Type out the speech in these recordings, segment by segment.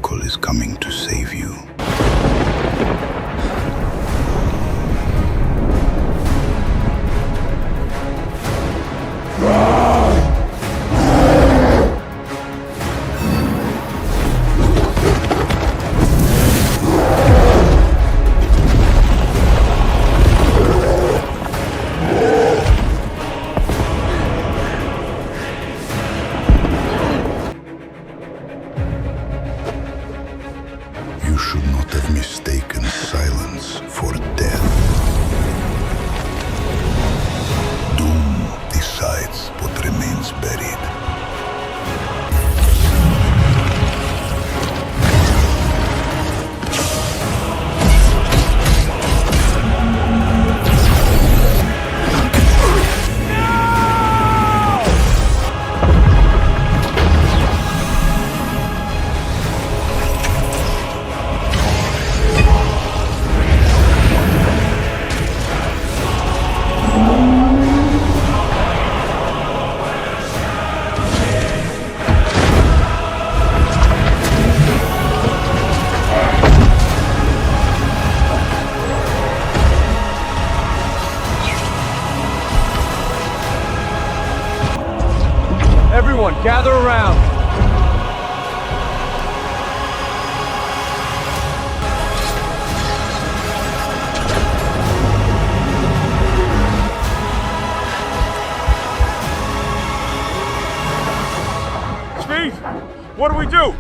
Oracle is coming to save you. You should not have mistaken silence for death. Doom decides what remains buried. Everyone, gather around! Steve! What do we do?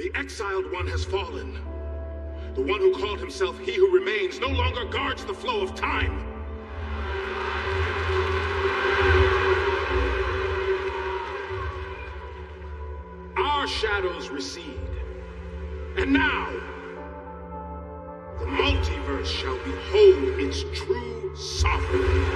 The exiled one has fallen. The one who called himself He Who Remains no longer guards the flow of time. Our shadows recede. And now, the multiverse shall behold its true sovereign.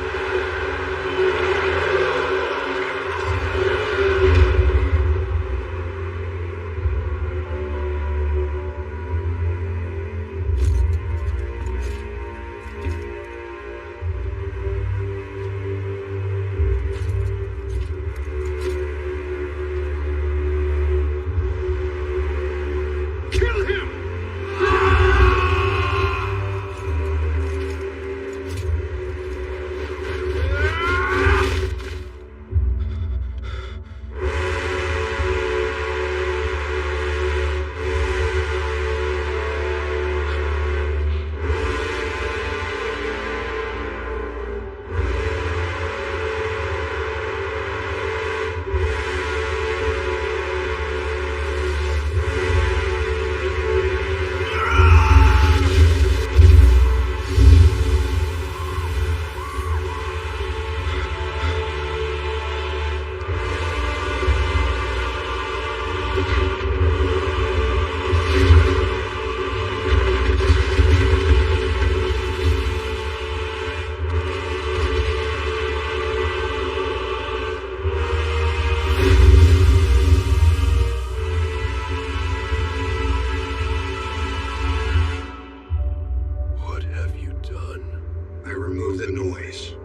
Remove the noise.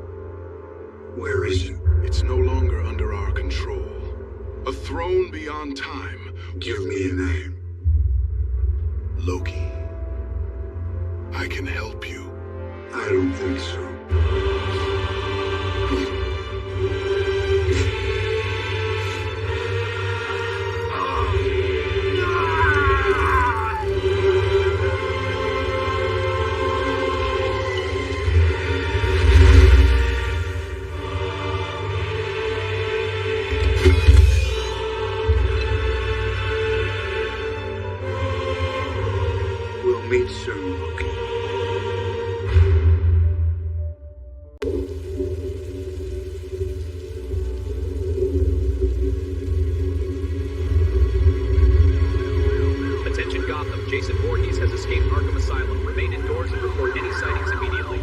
Where is it? It's no longer under our control. A throne beyond time. Give me a name. Loki. I can help you. I don't think so. meet soon, Loki. Attention Gotham, Jason Voorhees has escaped Arkham Asylum. Remain indoors and report any sightings immediately.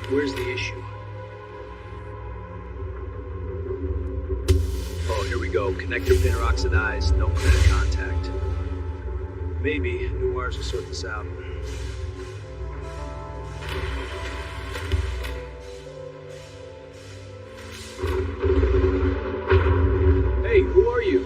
Where's the issue? Oh, here we go. Connector pin oxidized, no clear contact. Maybe new wires will sort this out. Hey, who are you?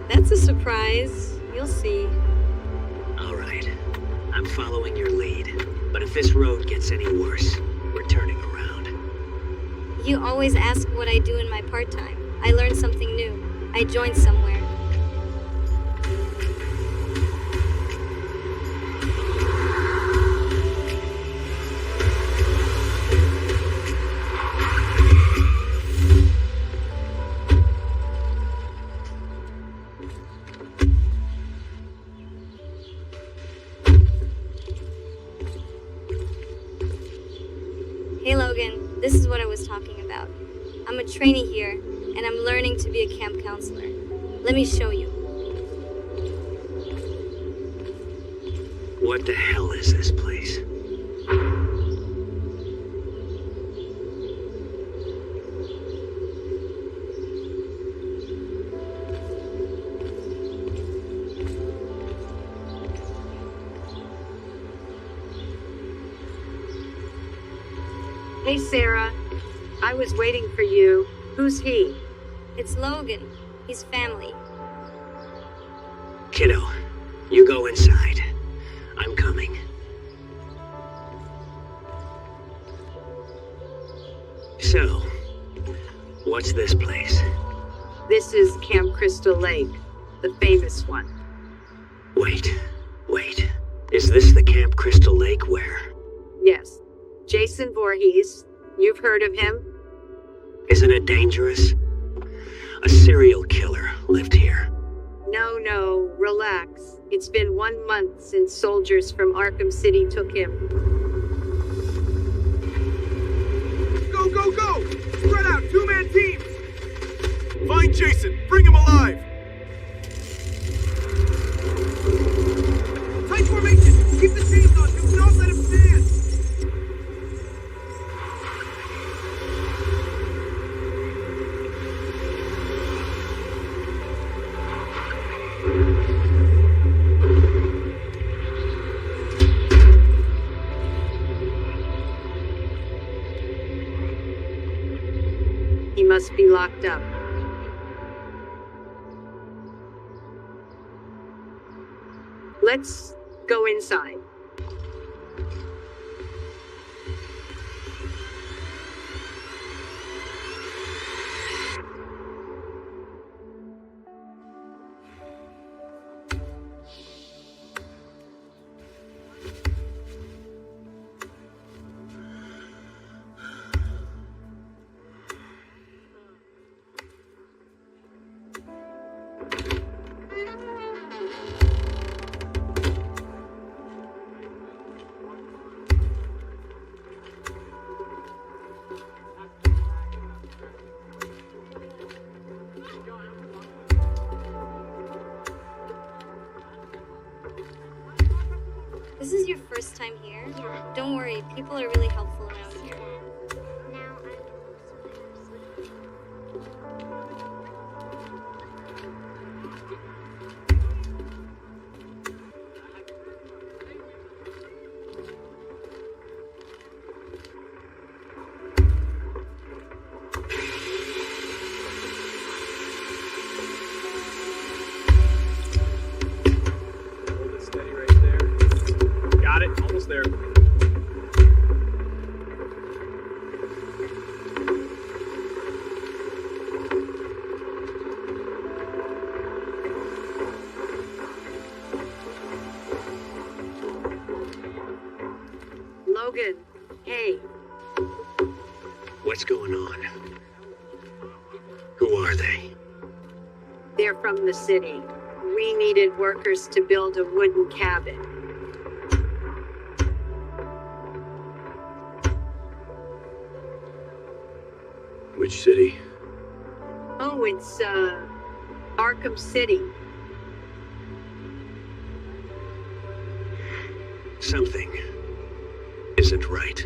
That's a surprise. You'll see. All right. I'm following your lead. But if this road gets any worse, we're turning around. You always ask what I do in my part-time. I learned something new. I joined somewhere. Hey Logan, this is what I was talking about. I'm a trainee here, and I'm learning to be a camp counselor. Let me show you. What the hell is this place? Hey, Sarah. I was waiting for you. Who's he? It's Logan. He's family. Kiddo, you go inside. I'm coming. So, what's this place? This is Camp Crystal Lake, the famous one. Wait. Is this the Camp Crystal Lake where? Yes. Jason Voorhees. You've heard of him? Isn't it dangerous? A serial killer lived here. No, relax. It's been 1 month since soldiers from Arkham City took him. Go! Spread out, two-man teams! Find Jason, bring him alive! Tight formation! Keep the teams on, do not let him stand! He must be locked up. Let's go inside. This is your first time here? Don't worry, people are really helpful around here. Hold it steady right there. Got it, almost there. Logan, hey. What's going on? Who are they? They're from the city. We needed workers to build a wooden cabin. Which city? Oh, it's, Arkham City. Something isn't right.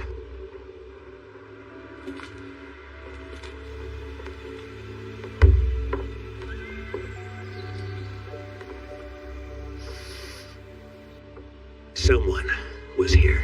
Someone was here.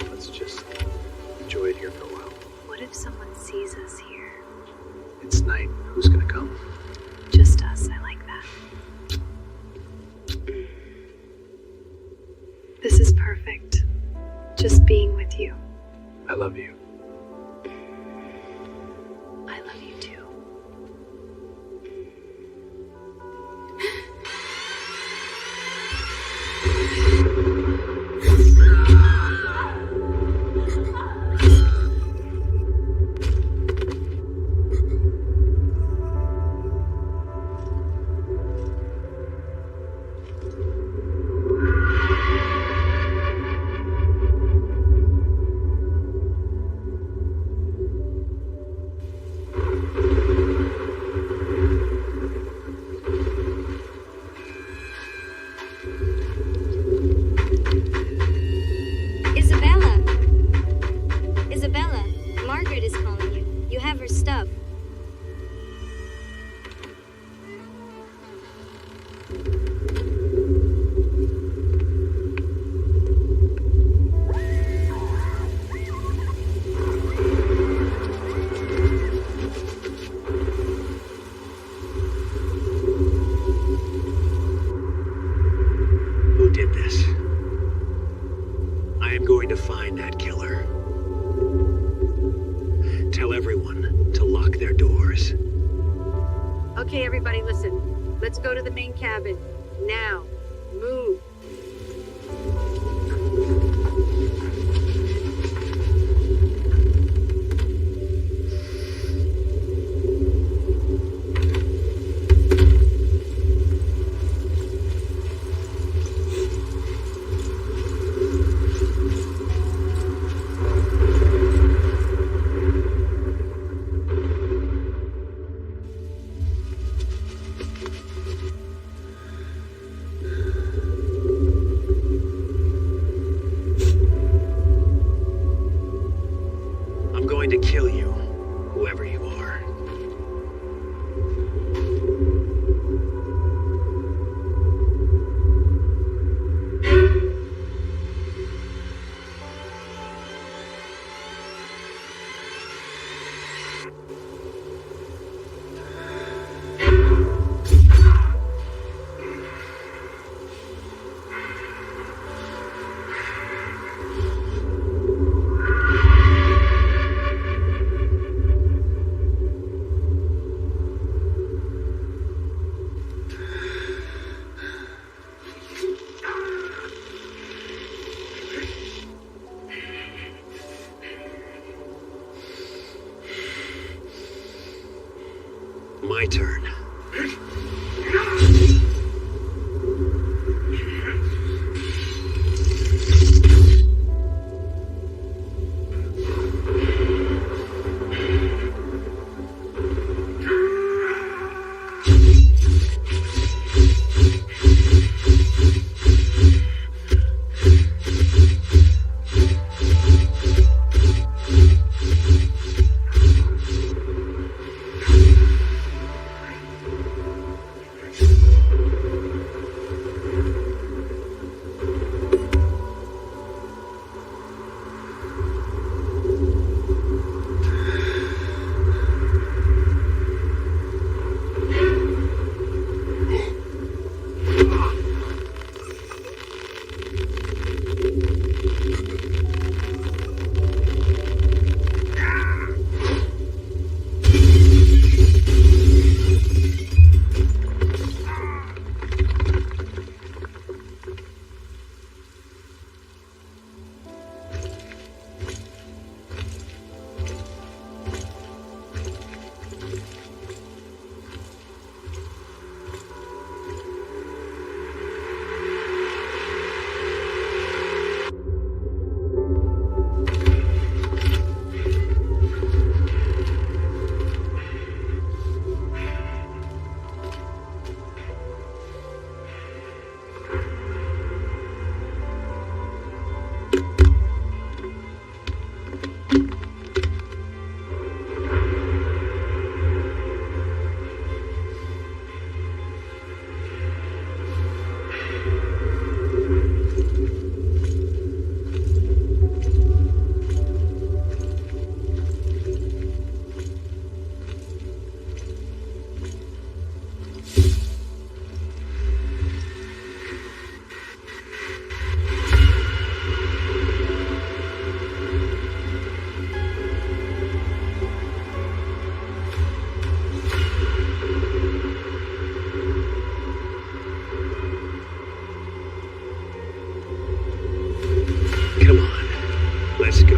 Let's just enjoy it here for a while. What if someone sees us here? It's night. Who's gonna come? Just us, I like that. This is perfect. Just being with you. I love you. I love you too. did this. I am going to find that killer. Tell everyone to lock their doors. Okay, everybody, listen. Let's go to the main cabin. Now. Move. I'm going to kill you, whoever you are. My turn. Come on, let's go.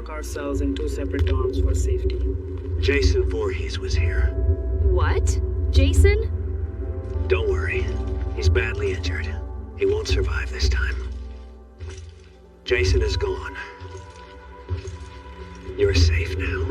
lock ourselves in two separate dorms for safety. Jason Voorhees was here. What? Jason? Don't worry. He's badly injured. He won't survive this time. Jason is gone. You're safe now.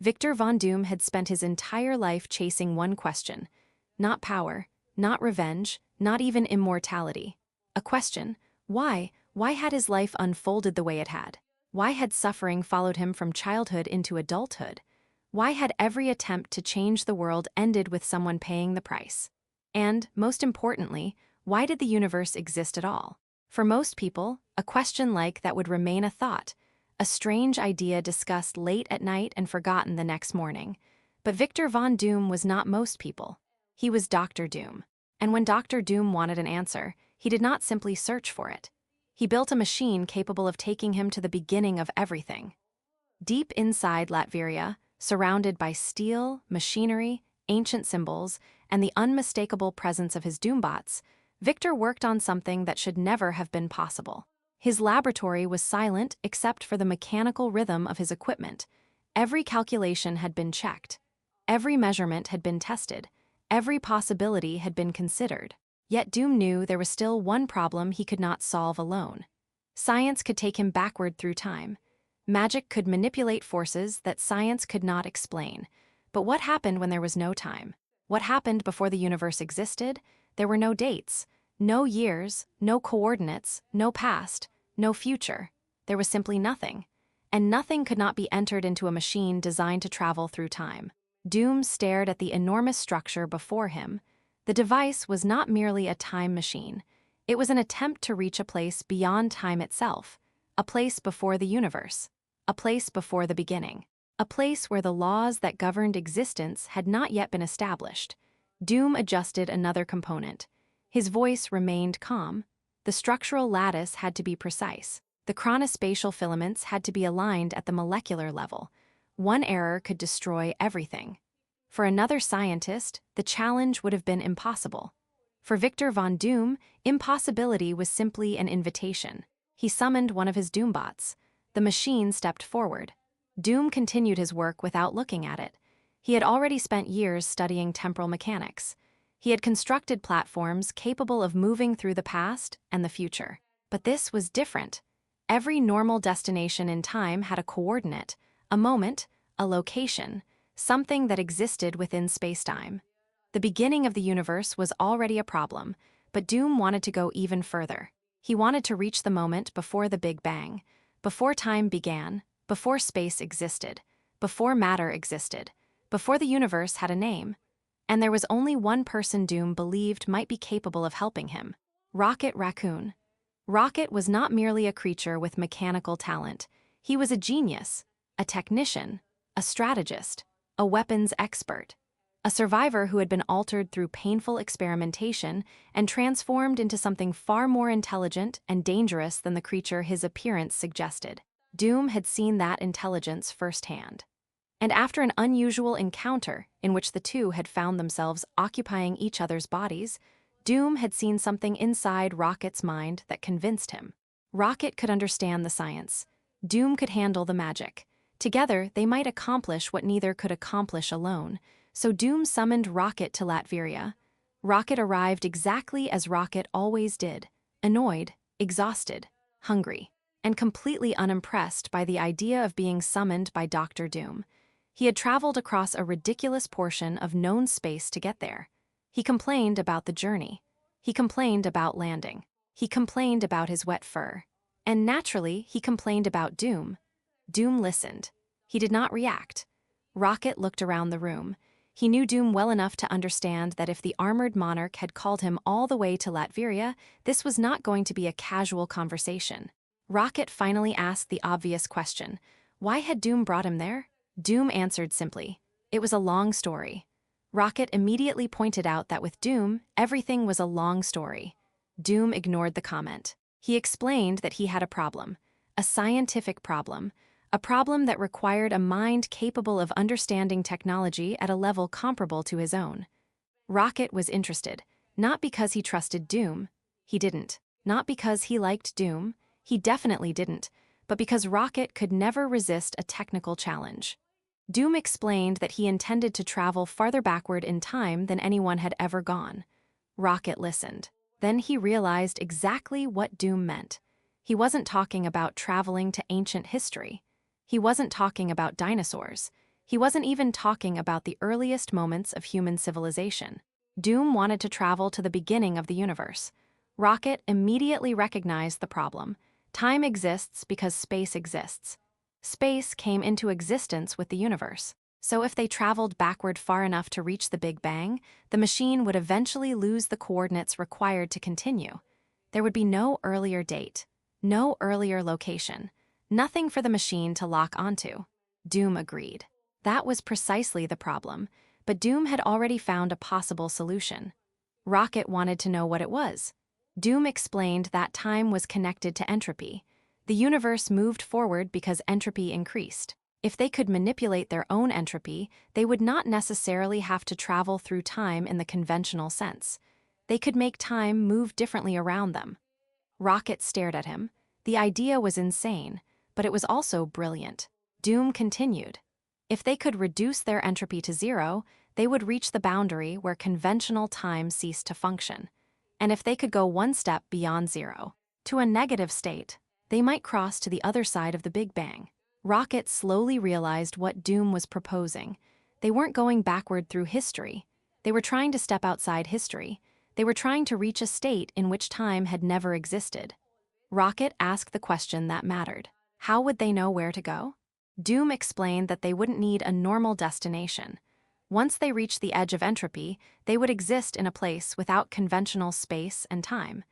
Victor Von Doom had spent his entire life chasing one question. Not power, not revenge, not even immortality. A question: why? Why had his life unfolded the way it had? Why had suffering followed him from childhood into adulthood? Why had every attempt to change the world ended with someone paying the price? And, most importantly, why did the universe exist at all? For most people, a question like that would remain a thought, a strange idea discussed late at night and forgotten the next morning. But Victor Von Doom was not most people. He was Dr. Doom. And when Dr. Doom wanted an answer, he did not simply search for it. He built a machine capable of taking him to the beginning of everything. Deep inside Latveria, surrounded by steel, machinery, ancient symbols, and the unmistakable presence of his Doombots, Victor worked on something that should never have been possible. His laboratory was silent except for the mechanical rhythm of his equipment. Every calculation had been checked. Every measurement had been tested. Every possibility had been considered. Yet Doom knew there was still one problem he could not solve alone. Science could take him backward through time. Magic could manipulate forces that science could not explain. But what happened when there was no time? What happened before the universe existed? There were no dates, no years, no coordinates, no past, no future. There was simply nothing. And nothing could not be entered into a machine designed to travel through time. Doom stared at the enormous structure before him. The device was not merely a time machine. It was an attempt to reach a place beyond time itself, a place before the universe, a place before the beginning, a place where the laws that governed existence had not yet been established. Doom adjusted another component. His voice remained calm. The structural lattice had to be precise. The chronospatial filaments had to be aligned at the molecular level. One error could destroy everything. For another scientist, the challenge would have been impossible. For Victor Von Doom, impossibility was simply an invitation. He summoned one of his Doombots. The machine stepped forward. Doom continued his work without looking at it. He had already spent years studying temporal mechanics. He had constructed platforms capable of moving through the past and the future. But this was different. Every normal destination in time had a coordinate, a moment, a location, something that existed within spacetime. The beginning of the universe was already a problem, but Doom wanted to go even further. He wanted to reach the moment before the Big Bang, before time began, before space existed, before matter existed, before the universe had a name. And there was only one person Doom believed might be capable of helping him: Rocket Raccoon. Rocket was not merely a creature with mechanical talent. He was a genius, a technician, a strategist, a weapons expert, a survivor who had been altered through painful experimentation and transformed into something far more intelligent and dangerous than the creature his appearance suggested. Doom had seen that intelligence firsthand. And after an unusual encounter in which the two had found themselves occupying each other's bodies, Doom had seen something inside Rocket's mind that convinced him. Rocket could understand the science. Doom could handle the magic. Together, they might accomplish what neither could accomplish alone. So Doom summoned Rocket to Latveria. Rocket arrived exactly as Rocket always did: annoyed, exhausted, hungry, and completely unimpressed by the idea of being summoned by Dr. Doom. He had traveled across a ridiculous portion of known space to get there. He complained about the journey. He complained about landing. He complained about his wet fur. And naturally, he complained about Doom. Doom listened. He did not react. Rocket looked around the room. He knew Doom well enough to understand that if the armored monarch had called him all the way to Latveria, this was not going to be a casual conversation. Rocket finally asked the obvious question. Why had Doom brought him there? Doom answered simply. It was a long story. Rocket immediately pointed out that with Doom, everything was a long story. Doom ignored the comment. He explained that he had a problem. A scientific problem. A problem that required a mind capable of understanding technology at a level comparable to his own. Rocket was interested, not because he trusted Doom. He didn't. Not because he liked Doom. He definitely didn't. But because Rocket could never resist a technical challenge. Doom explained that he intended to travel farther backward in time than anyone had ever gone. Rocket listened. Then he realized exactly what Doom meant. He wasn't talking about traveling to ancient history. He wasn't talking about dinosaurs. He wasn't even talking about the earliest moments of human civilization. Doom wanted to travel to the beginning of the universe. Rocket immediately recognized the problem. Time exists because space exists. Space came into existence with the universe. So if they traveled backward far enough to reach the Big Bang, the machine would eventually lose the coordinates required to continue. There would be no earlier date, no earlier location, nothing for the machine to lock onto. Doom agreed. That was precisely the problem, but Doom had already found a possible solution. Rocket wanted to know what it was. Doom explained that time was connected to entropy. The universe moved forward because entropy increased. If they could manipulate their own entropy, they would not necessarily have to travel through time in the conventional sense. They could make time move differently around them. Rocket stared at him. The idea was insane, but it was also brilliant. Doom continued. If they could reduce their entropy to zero, they would reach the boundary where conventional time ceased to function. And if they could go one step beyond zero, to a negative state, they might cross to the other side of the Big Bang. Rocket slowly realized what Doom was proposing. They weren't going backward through history. They were trying to step outside history. They were trying to reach a state in which time had never existed. Rocket asked the question that mattered. How would they know where to go? Doom explained that they wouldn't need a normal destination. Once they reached the edge of entropy, they would exist in a place without conventional space and time.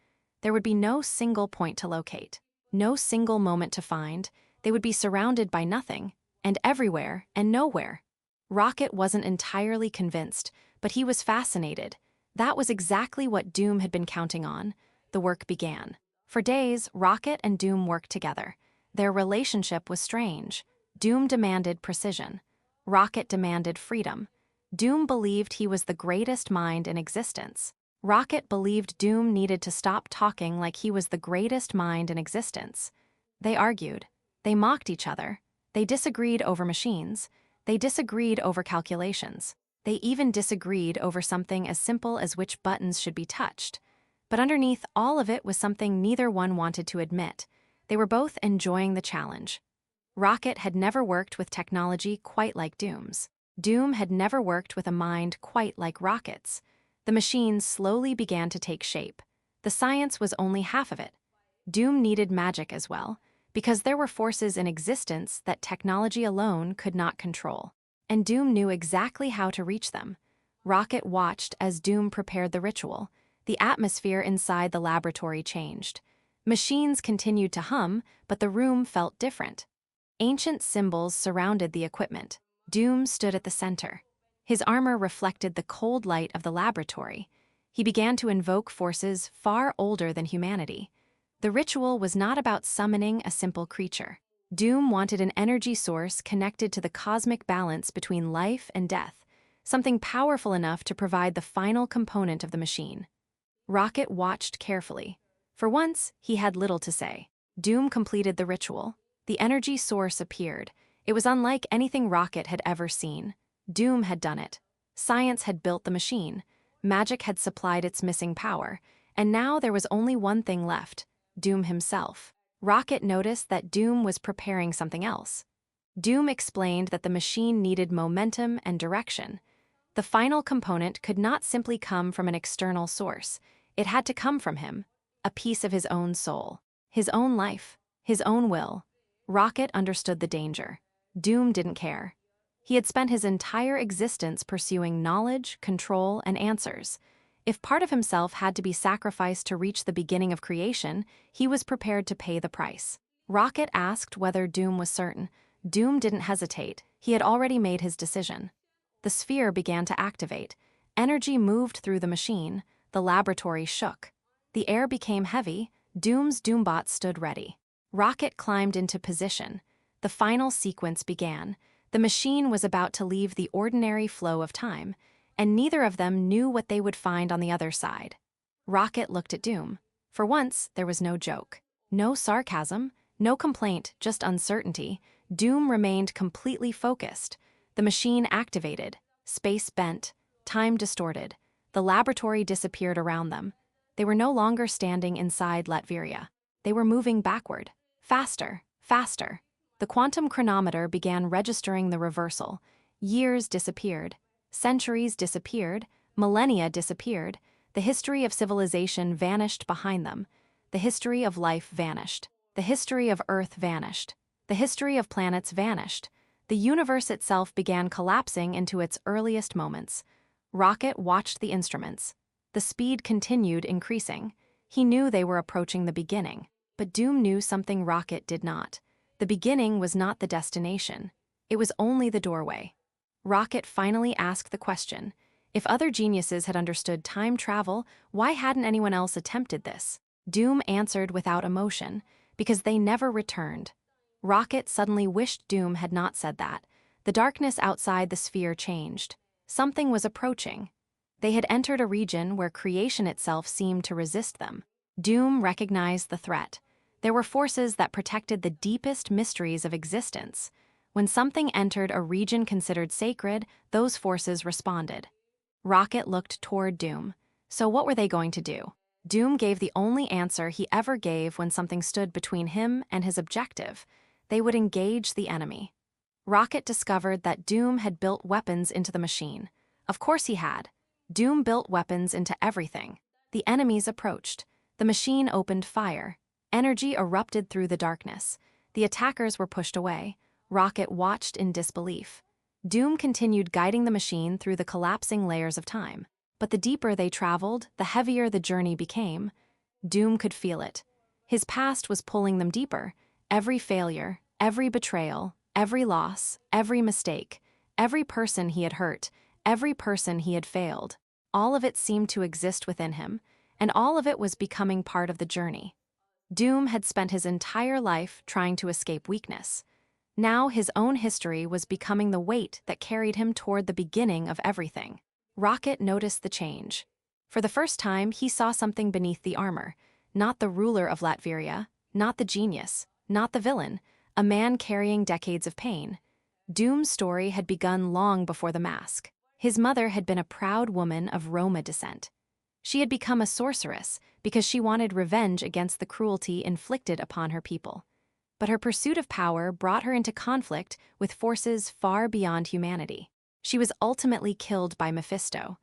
There would be no single point to locate. No single moment to find. They would be surrounded by nothing, and everywhere and nowhere. Rocket wasn't entirely convinced, but he was fascinated. That was exactly what Doom had been counting on. The work began. For days, Rocket and Doom worked together. Their relationship was strange. Doom demanded precision. Rocket demanded freedom. Doom believed he was the greatest mind in existence. Rocket believed Doom needed to stop talking like he was the greatest mind in existence. They argued. They mocked each other. They disagreed over machines. They disagreed over calculations. They even disagreed over something as simple as which buttons should be touched. But underneath all of it was something neither one wanted to admit. They were both enjoying the challenge. Rocket had never worked with technology quite like Doom's. Doom had never worked with a mind quite like Rocket's. The machines slowly began to take shape. The science was only half of it. Doom needed magic as well, because there were forces in existence that technology alone could not control. And Doom knew exactly how to reach them. Rocket watched as Doom prepared the ritual. The atmosphere inside the laboratory changed. Machines continued to hum, but the room felt different. Ancient symbols surrounded the equipment. Doom stood at the center. His armor reflected the cold light of the laboratory. He began to invoke forces far older than humanity. The ritual was not about summoning a simple creature. Doom wanted an energy source connected to the cosmic balance between life and death, something powerful enough to provide the final component of the machine. Rocket watched carefully. For once, he had little to say. Doom completed the ritual. The energy source appeared. It was unlike anything Rocket had ever seen. Doom had done it. Science had built the machine. Magic had supplied its missing power. And now there was only one thing left: Doom himself. Rocket noticed that Doom was preparing something else. Doom explained that the machine needed momentum and direction. The final component could not simply come from an external source. It had to come from him, a piece of his own soul, his own life, his own will. Rocket understood the danger. Doom didn't care. He had spent his entire existence pursuing knowledge, control, and answers. If part of himself had to be sacrificed to reach the beginning of creation, he was prepared to pay the price. Rocket asked whether Doom was certain. Doom didn't hesitate. He had already made his decision. The sphere began to activate. Energy moved through the machine. The laboratory shook. The air became heavy. Doom's Doombot stood ready. Rocket climbed into position. The final sequence began. The machine was about to leave the ordinary flow of time, and neither of them knew what they would find on the other side. Rocket looked at Doom. For once, there was no joke. No sarcasm, no complaint, just uncertainty. Doom remained completely focused. The machine activated. Space bent. Time distorted. The laboratory disappeared around them. They were no longer standing inside Latveria. They were moving backward. Faster, faster. The quantum chronometer began registering the reversal. Years disappeared. Centuries disappeared. Millennia disappeared. The history of civilization vanished behind them. The history of life vanished. The history of Earth vanished. The history of planets vanished. The universe itself began collapsing into its earliest moments. Rocket watched the instruments. The speed continued increasing. He knew they were approaching the beginning. But Doom knew something Rocket did not. The beginning was not the destination. It was only the doorway. Rocket finally asked the question. If other geniuses had understood time travel, why hadn't anyone else attempted this? Doom answered without emotion, because they never returned. Rocket suddenly wished Doom had not said that. The darkness outside the sphere changed. Something was approaching. They had entered a region where creation itself seemed to resist them. Doom recognized the threat. There were forces that protected the deepest mysteries of existence. When something entered a region considered sacred, those forces responded. Rocket looked toward Doom. So what were they going to do? Doom gave the only answer he ever gave when something stood between him and his objective. They would engage the enemy. Rocket discovered that Doom had built weapons into the machine. Of course he had. Doom built weapons into everything. The enemies approached. The machine opened fire. Energy erupted through the darkness. The attackers were pushed away. Rocket watched in disbelief. Doom continued guiding the machine through the collapsing layers of time. But the deeper they traveled, the heavier the journey became. Doom could feel it. His past was pulling them deeper. Every failure, every betrayal, every loss, every mistake, every person he had hurt, every person he had failed. All of it seemed to exist within him, and all of it was becoming part of the journey. Doom had spent his entire life trying to escape weakness. Now his own history was becoming the weight that carried him toward the beginning of everything. Rocket noticed the change. For the first time, he saw something beneath the armor. Not the ruler of Latveria, not the genius, not the villain, a man carrying decades of pain. Doom's story had begun long before the mask. His mother had been a proud woman of Roma descent. She had become a sorceress because she wanted revenge against the cruelty inflicted upon her people. But her pursuit of power brought her into conflict with forces far beyond humanity. She was ultimately killed by Mephisto.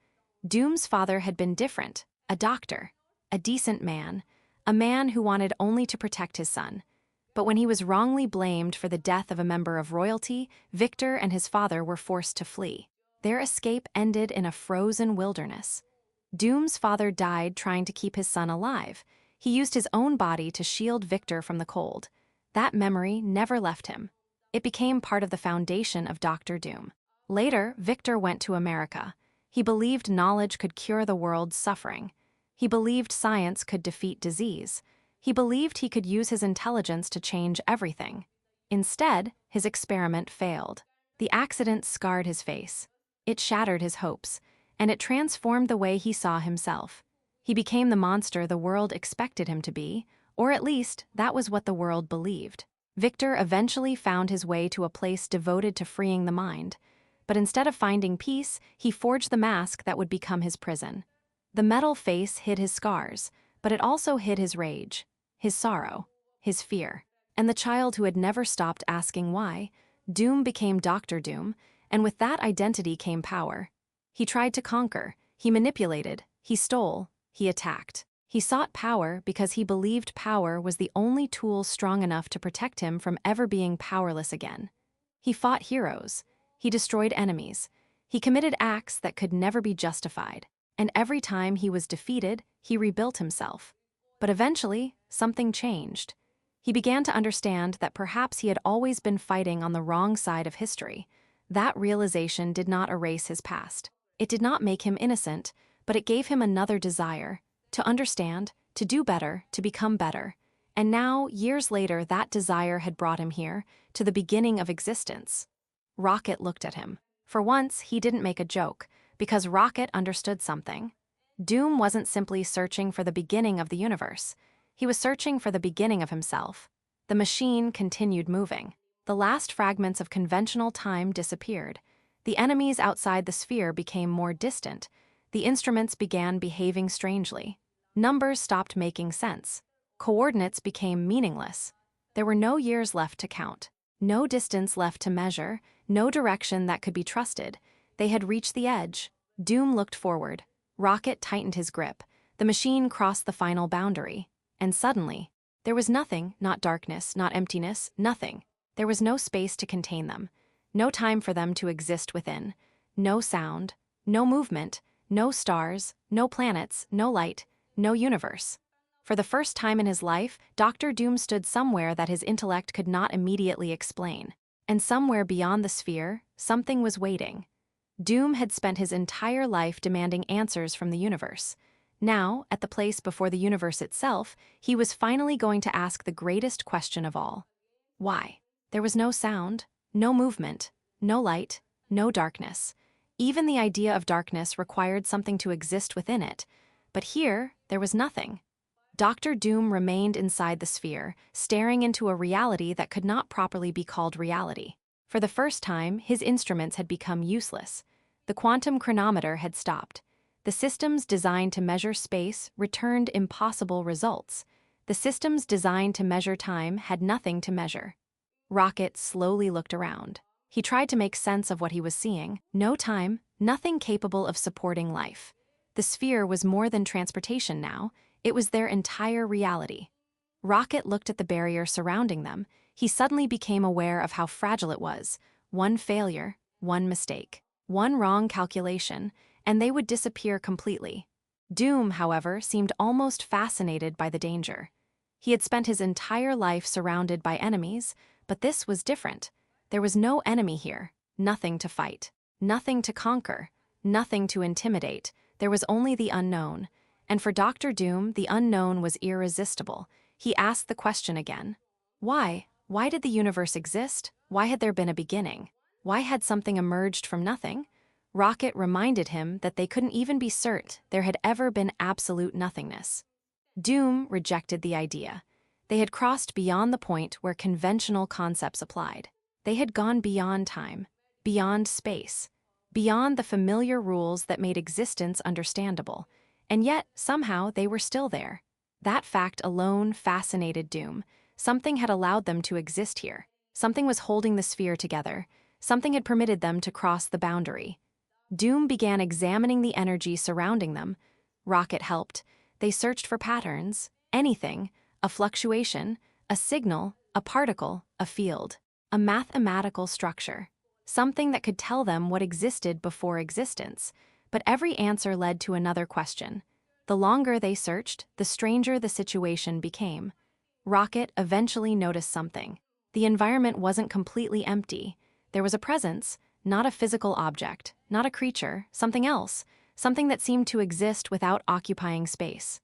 Doom's father had been different, a doctor, a decent man, a man who wanted only to protect his son. But when he was wrongly blamed for the death of a member of royalty, Victor and his father were forced to flee. Their escape ended in a frozen wilderness. Doom's father died trying to keep his son alive. He used his own body to shield Victor from the cold. That memory never left him. It became part of the foundation of Dr. Doom. Later, Victor went to America. He believed knowledge could cure the world's suffering. He believed science could defeat disease. He believed he could use his intelligence to change everything. Instead, his experiment failed. The accident scarred his face. It shattered his hopes, and it transformed the way he saw himself. He became the monster the world expected him to be, or at least that was what the world believed. Victor eventually found his way to a place devoted to freeing the mind. But instead of finding peace, he forged the mask that would become his prison. The metal face hid his scars, but it also hid his rage, his sorrow, his fear. And the child who had never stopped asking why. Doom became Dr. Doom, and with that identity came power. He tried to conquer, he manipulated, he stole, he attacked. He sought power because he believed power was the only tool strong enough to protect him from ever being powerless again. He fought heroes. He destroyed enemies. He committed acts that could never be justified. And every time he was defeated, he rebuilt himself. But eventually, something changed. He began to understand that perhaps he had always been fighting on the wrong side of history. That realization did not erase his past. It did not make him innocent, but it gave him another desire: to understand, to do better, to become better. And now, years later, that desire had brought him here, to the beginning of existence. Rocket looked at him. For once, he didn't make a joke, because Rocket understood something. Doom wasn't simply searching for the beginning of the universe. He was searching for the beginning of himself. The machine continued moving. The last fragments of conventional time disappeared. The enemies outside the sphere became more distant. The instruments began behaving strangely. Numbers stopped making sense. Coordinates became meaningless. There were no years left to count, no distance left to measure, no direction that could be trusted. They had reached the edge. Doom looked forward. Rocket tightened his grip. The machine crossed the final boundary. And suddenly, there was nothing, not darkness, not emptiness, nothing. There was no space to contain them. No time for them to exist within. No sound, no movement, no stars, no planets, no light, no universe. For the first time in his life, Dr. Doom stood somewhere that his intellect could not immediately explain. And somewhere beyond the sphere, something was waiting. Doom had spent his entire life demanding answers from the universe. Now, at the place before the universe itself, he was finally going to ask the greatest question of all. Why? There was no sound, no movement, no light, no darkness. Even the idea of darkness required something to exist within it. But here, there was nothing. Dr. Doom remained inside the sphere, staring into a reality that could not properly be called reality. For the first time, his instruments had become useless. The quantum chronometer had stopped. The systems designed to measure space returned impossible results. The systems designed to measure time had nothing to measure. Rocket slowly looked around. He tried to make sense of what he was seeing. No time, nothing capable of supporting life. The sphere was more than transportation now. It was their entire reality. Rocket looked at the barrier surrounding them. He suddenly became aware of how fragile it was. One failure, one mistake, one wrong calculation, and they would disappear completely. Doom, however, seemed almost fascinated by the danger. He had spent his entire life surrounded by enemies, but this was different. There was no enemy here, nothing to fight, nothing to conquer, nothing to intimidate. There was only the unknown. And for Dr. Doom, the unknown was irresistible. He asked the question again. Why? Why did the universe exist? Why had there been a beginning? Why had something emerged from nothing? Rocket reminded him that they couldn't even be certain there had ever been absolute nothingness. Doom rejected the idea. They had crossed beyond the point where conventional concepts applied. They had gone beyond time, beyond space, beyond the familiar rules that made existence understandable. And yet, somehow, they were still there. That fact alone fascinated Doom. Something had allowed them to exist here. Something was holding the sphere together. Something had permitted them to cross the boundary. Doom began examining the energy surrounding them. Rocket helped. They searched for patterns, anything, a fluctuation, a signal, a particle, a field, a mathematical structure, something that could tell them what existed before existence. But every answer led to another question. The longer they searched, the stranger the situation became. Rocket eventually noticed something. The environment wasn't completely empty. There was a presence, not a physical object, not a creature, something else, something that seemed to exist without occupying space.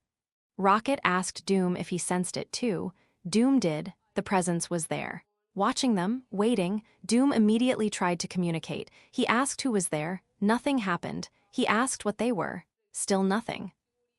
Rocket asked Doom if he sensed it too. Doom did. The presence was there. Watching them, waiting, Doom immediately tried to communicate. He asked who was there. Nothing happened. He asked what they were. Still nothing.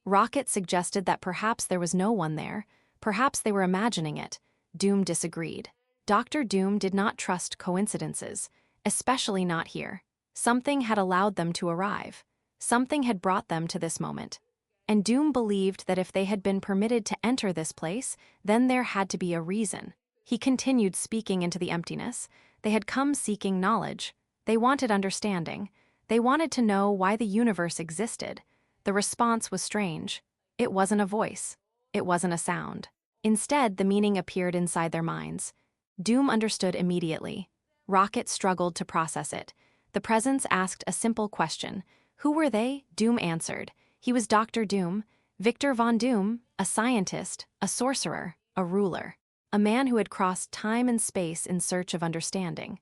Rocket suggested that perhaps there was no one there. Perhaps they were imagining it. Doom disagreed. Dr. Doom did not trust coincidences, especially not here. Something had allowed them to arrive. Something had brought them to this moment. And Doom believed that if they had been permitted to enter this place, then there had to be a reason. He continued speaking into the emptiness. They had come seeking knowledge. They wanted understanding. They wanted to know why the universe existed. The response was strange. It wasn't a voice. It wasn't a sound. Instead, the meaning appeared inside their minds. Doom understood immediately. Rocket struggled to process it. The presence asked a simple question. Who were they? Doom answered. He was Dr. Doom, Victor Von Doom, a scientist, a sorcerer, a ruler, a man who had crossed time and space in search of understanding.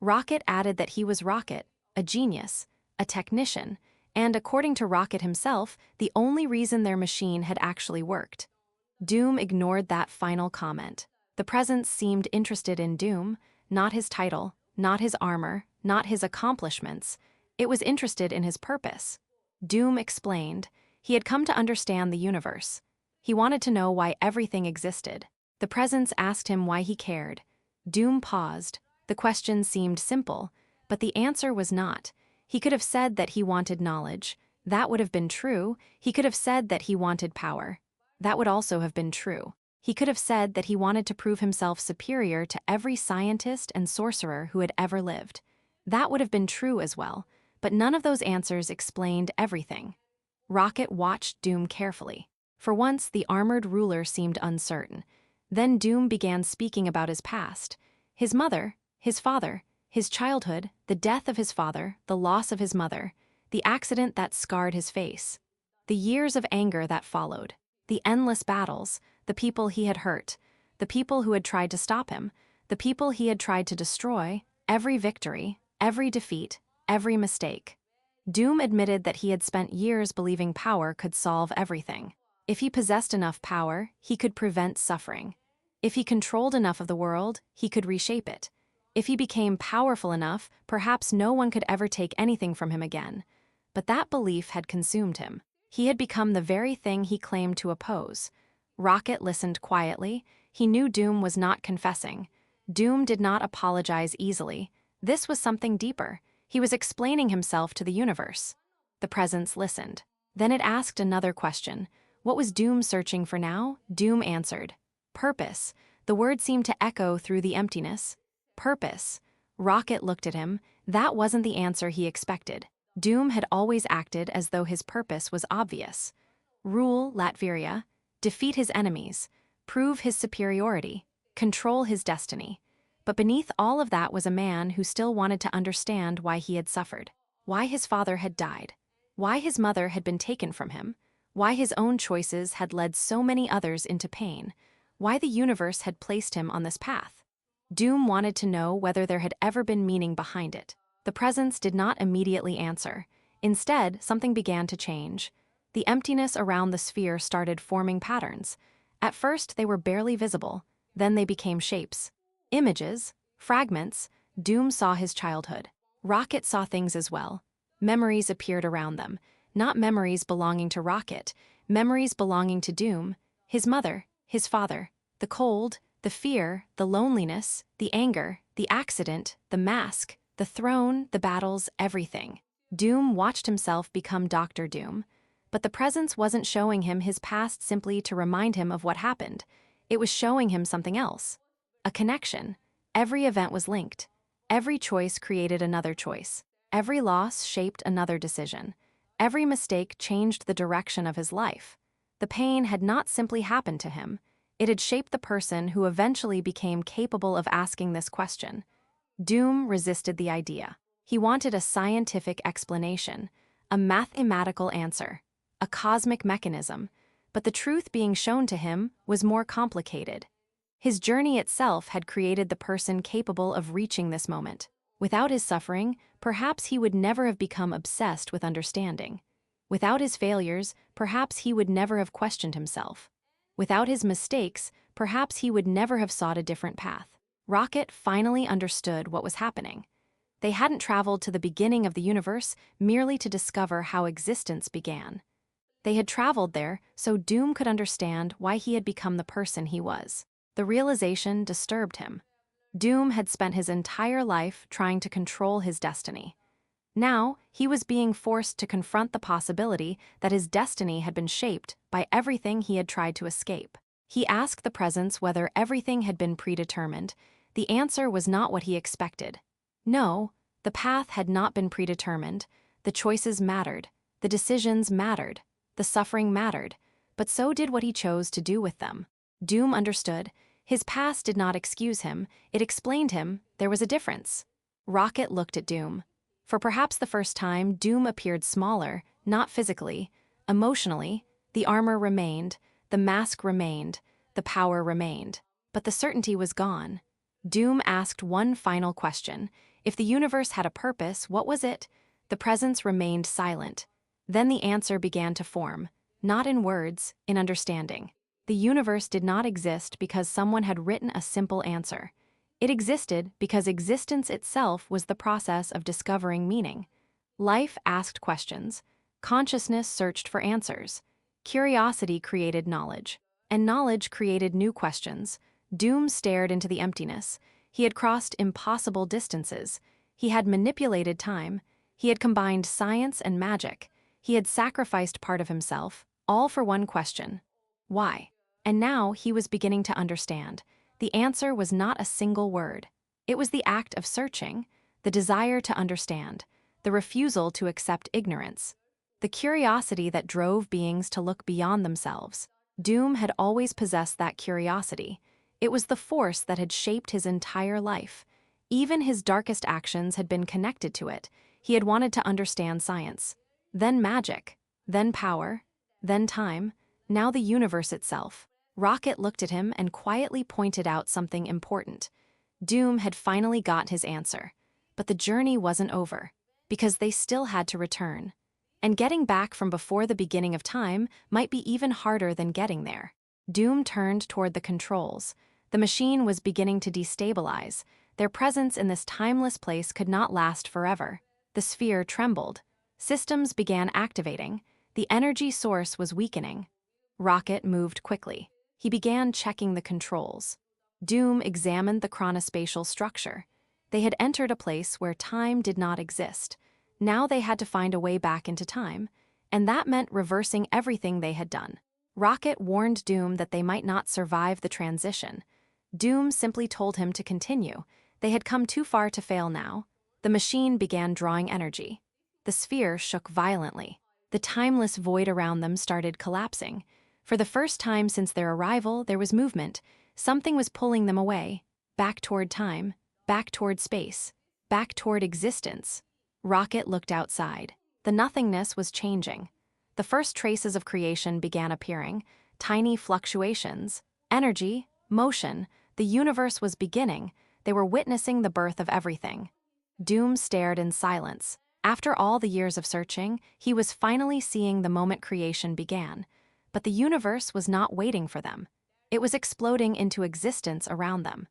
Rocket added that he was Rocket, a genius, a technician, and according to Rocket himself, the only reason their machine had actually worked. Doom ignored that final comment. The presence seemed interested in Doom, not his title, not his armor, not his accomplishments. It was interested in his purpose. Doom explained. He had come to understand the universe. He wanted to know why everything existed. The presence asked him why he cared. Doom paused. The question seemed simple, but the answer was not. He could have said that he wanted knowledge. That would have been true. He could have said that he wanted power. That would also have been true. He could have said that he wanted to prove himself superior to every scientist and sorcerer who had ever lived. That would have been true as well, but none of those answers explained everything. Rocket watched Doom carefully. For once, the armored ruler seemed uncertain. Then Doom began speaking about his past. His mother, his father, his childhood, the death of his father, the loss of his mother, the accident that scarred his face, the years of anger that followed, the endless battles, the people he had hurt, the people who had tried to stop him, the people he had tried to destroy, every victory, every defeat, every mistake. Doom admitted that he had spent years believing power could solve everything. If he possessed enough power, he could prevent suffering. If he controlled enough of the world, he could reshape it. If he became powerful enough, perhaps no one could ever take anything from him again. But that belief had consumed him. He had become the very thing he claimed to oppose. Rocket listened quietly. He knew Doom was not confessing. Doom did not apologize easily. This was something deeper. He was explaining himself to the universe. The presence listened. Then it asked another question. What was Doom searching for now? Doom answered. Purpose. The word seemed to echo through the emptiness. Purpose. Rocket looked at him. That wasn't the answer he expected. Doom had always acted as though his purpose was obvious. Rule Latveria, defeat his enemies, prove his superiority, control his destiny. But beneath all of that was a man who still wanted to understand why he had suffered, why his father had died, why his mother had been taken from him, why his own choices had led so many others into pain, why the universe had placed him on this path. Doom wanted to know whether there had ever been meaning behind it. The presence did not immediately answer. Instead, something began to change. The emptiness around the sphere started forming patterns. At first, they were barely visible. Then they became shapes. Images, fragments. Doom saw his childhood. Rocket saw things as well. Memories appeared around them. Not memories belonging to Rocket. Memories belonging to Doom, his mother, his father, the cold, the fear, the loneliness, the anger, the accident, the mask, the throne, the battles, everything. Doom watched himself become Dr. Doom. But the presence wasn't showing him his past simply to remind him of what happened. It was showing him something else. A connection. Every event was linked. Every choice created another choice. Every loss shaped another decision. Every mistake changed the direction of his life. The pain had not simply happened to him. It had shaped the person who eventually became capable of asking this question. Doom resisted the idea. He wanted a scientific explanation, a mathematical answer, a cosmic mechanism, but the truth being shown to him was more complicated. His journey itself had created the person capable of reaching this moment. Without his suffering, perhaps he would never have become obsessed with understanding. Without his failures, perhaps he would never have questioned himself. Without his mistakes, perhaps he would never have sought a different path. Rocket finally understood what was happening. They hadn't traveled to the beginning of the universe merely to discover how existence began. They had traveled there so Doom could understand why he had become the person he was. The realization disturbed him. Doom had spent his entire life trying to control his destiny. Now, he was being forced to confront the possibility that his destiny had been shaped by everything he had tried to escape. He asked the presence whether everything had been predetermined. The answer was not what he expected. No, the path had not been predetermined. The choices mattered. The decisions mattered. The suffering mattered. but so did what he chose to do with them. Doom understood. His past did not excuse him, it explained him. There was a difference. Rocket looked at Doom. For perhaps the first time, Doom appeared smaller, not physically, emotionally. The armor remained, the mask remained, the power remained, but the certainty was gone. Doom asked one final question. If the universe had a purpose, what was it? The presence remained silent. Then the answer began to form, not in words, in understanding. The universe did not exist because someone had written a simple answer. It existed because existence itself was the process of discovering meaning. Life asked questions. Consciousness searched for answers. Curiosity created knowledge. And knowledge created new questions. Doom stared into the emptiness. He had crossed impossible distances. He had manipulated time. He had combined science and magic. He had sacrificed part of himself, all for one question. Why? And now he was beginning to understand. The answer was not a single word. It was the act of searching, the desire to understand, the refusal to accept ignorance, the curiosity that drove beings to look beyond themselves. Doom had always possessed that curiosity. It was the force that had shaped his entire life. Even his darkest actions had been connected to it. He had wanted to understand science. Then magic. Then power. Then time. Now the universe itself. Rocket looked at him and quietly pointed out something important. Doom had finally got his answer. But the journey wasn't over, because they still had to return. And getting back from before the beginning of time might be even harder than getting there. Doom turned toward the controls. The machine was beginning to destabilize. Their presence in this timeless place could not last forever. The sphere trembled. Systems began activating. The energy source was weakening. Rocket moved quickly. He began checking the controls. Doom examined the chronospatial structure. They had entered a place where time did not exist. Now they had to find a way back into time, and that meant reversing everything they had done. Rocket warned Doom that they might not survive the transition. Doom simply told him to continue. They had come too far to fail now. The machine began drawing energy. The sphere shook violently. The timeless void around them started collapsing. For the first time since their arrival, there was movement. Something was pulling them away, back toward time, back toward space, back toward existence. Rocket looked outside. The nothingness was changing. The first traces of creation began appearing, tiny fluctuations, energy, motion. The universe was beginning. They were witnessing the birth of everything. Doom stared in silence. After all the years of searching, he was finally seeing the moment creation began. But the universe was not waiting for them. It was exploding into existence around them.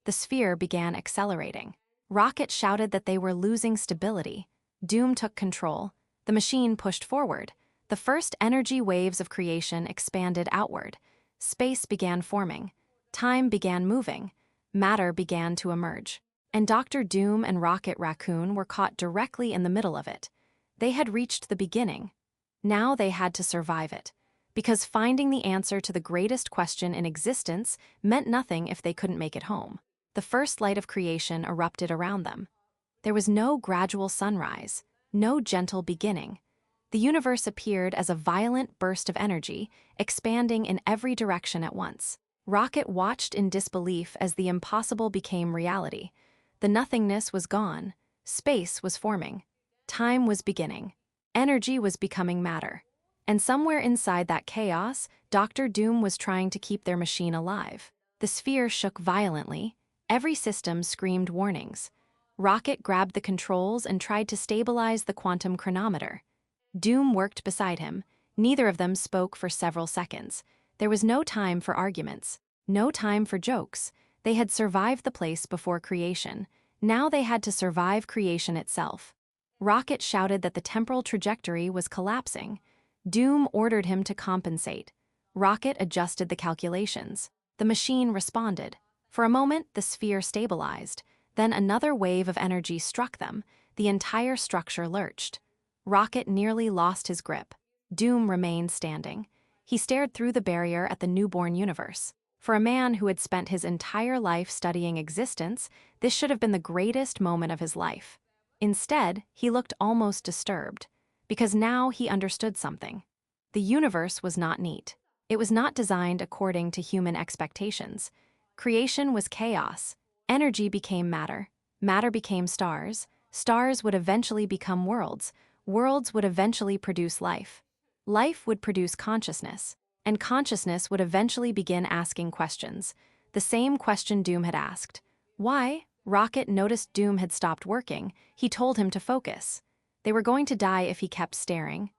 The sphere began accelerating. Rocket shouted that they were losing stability. Doom took control. The machine pushed forward. The first energy waves of creation expanded outward. Space began forming. Time began moving. Matter began to emerge. And Dr. Doom and Rocket Raccoon were caught directly in the middle of it. They had reached the beginning. Now they had to survive it. Because finding the answer to the greatest question in existence meant nothing if they couldn't make it home. The first light of creation erupted around them. There was no gradual sunrise, no gentle beginning. The universe appeared as a violent burst of energy, expanding in every direction at once. Rocket watched in disbelief as the impossible became reality. The nothingness was gone. Space was forming. Time was beginning. Energy was becoming matter. And somewhere inside that chaos, Dr. Doom was trying to keep their machine alive. The sphere shook violently. Every system screamed warnings. Rocket grabbed the controls and tried to stabilize the quantum chronometer. Doom worked beside him. Neither of them spoke for several seconds. There was no time for arguments. No time for jokes. They had survived the place before creation. Now they had to survive creation itself. Rocket shouted that the temporal trajectory was collapsing. Doom ordered him to compensate. Rocket adjusted the calculations. The machine responded. For a moment, the sphere stabilized. Then another wave of energy struck them. The entire structure lurched. Rocket nearly lost his grip. Doom remained standing. He stared through the barrier at the newborn universe. For a man who had spent his entire life studying existence, this should have been the greatest moment of his life. Instead, he looked almost disturbed, because now he understood something. The universe was not neat. It was not designed according to human expectations. Creation was chaos. Energy became matter. Matter became stars. Stars would eventually become worlds. Worlds would eventually produce life. Life would produce consciousness. And consciousness would eventually begin asking questions. The same question Doom had asked. Why? Rocket noticed Doom had stopped working. He told him to focus. They were going to die if he kept staring.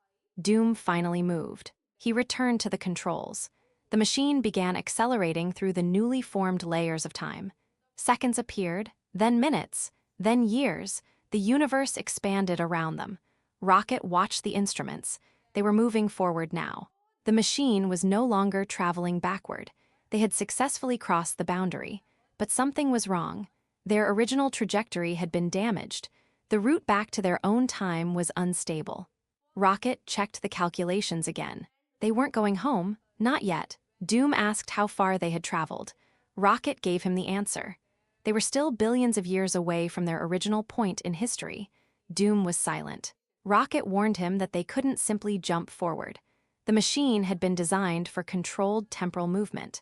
Doom finally moved. He returned to the controls. The machine began accelerating through the newly formed layers of time. Seconds appeared, then minutes, then years. The universe expanded around them. Rocket watched the instruments. They were moving forward now. The machine was no longer traveling backward. They had successfully crossed the boundary. But something was wrong. Their original trajectory had been damaged. The route back to their own time was unstable. Rocket checked the calculations again. They weren't going home, not yet. Doom asked how far they had traveled. Rocket gave him the answer. They were still billions of years away from their original point in history. Doom was silent. Rocket warned him that they couldn't simply jump forward. The machine had been designed for controlled temporal movement.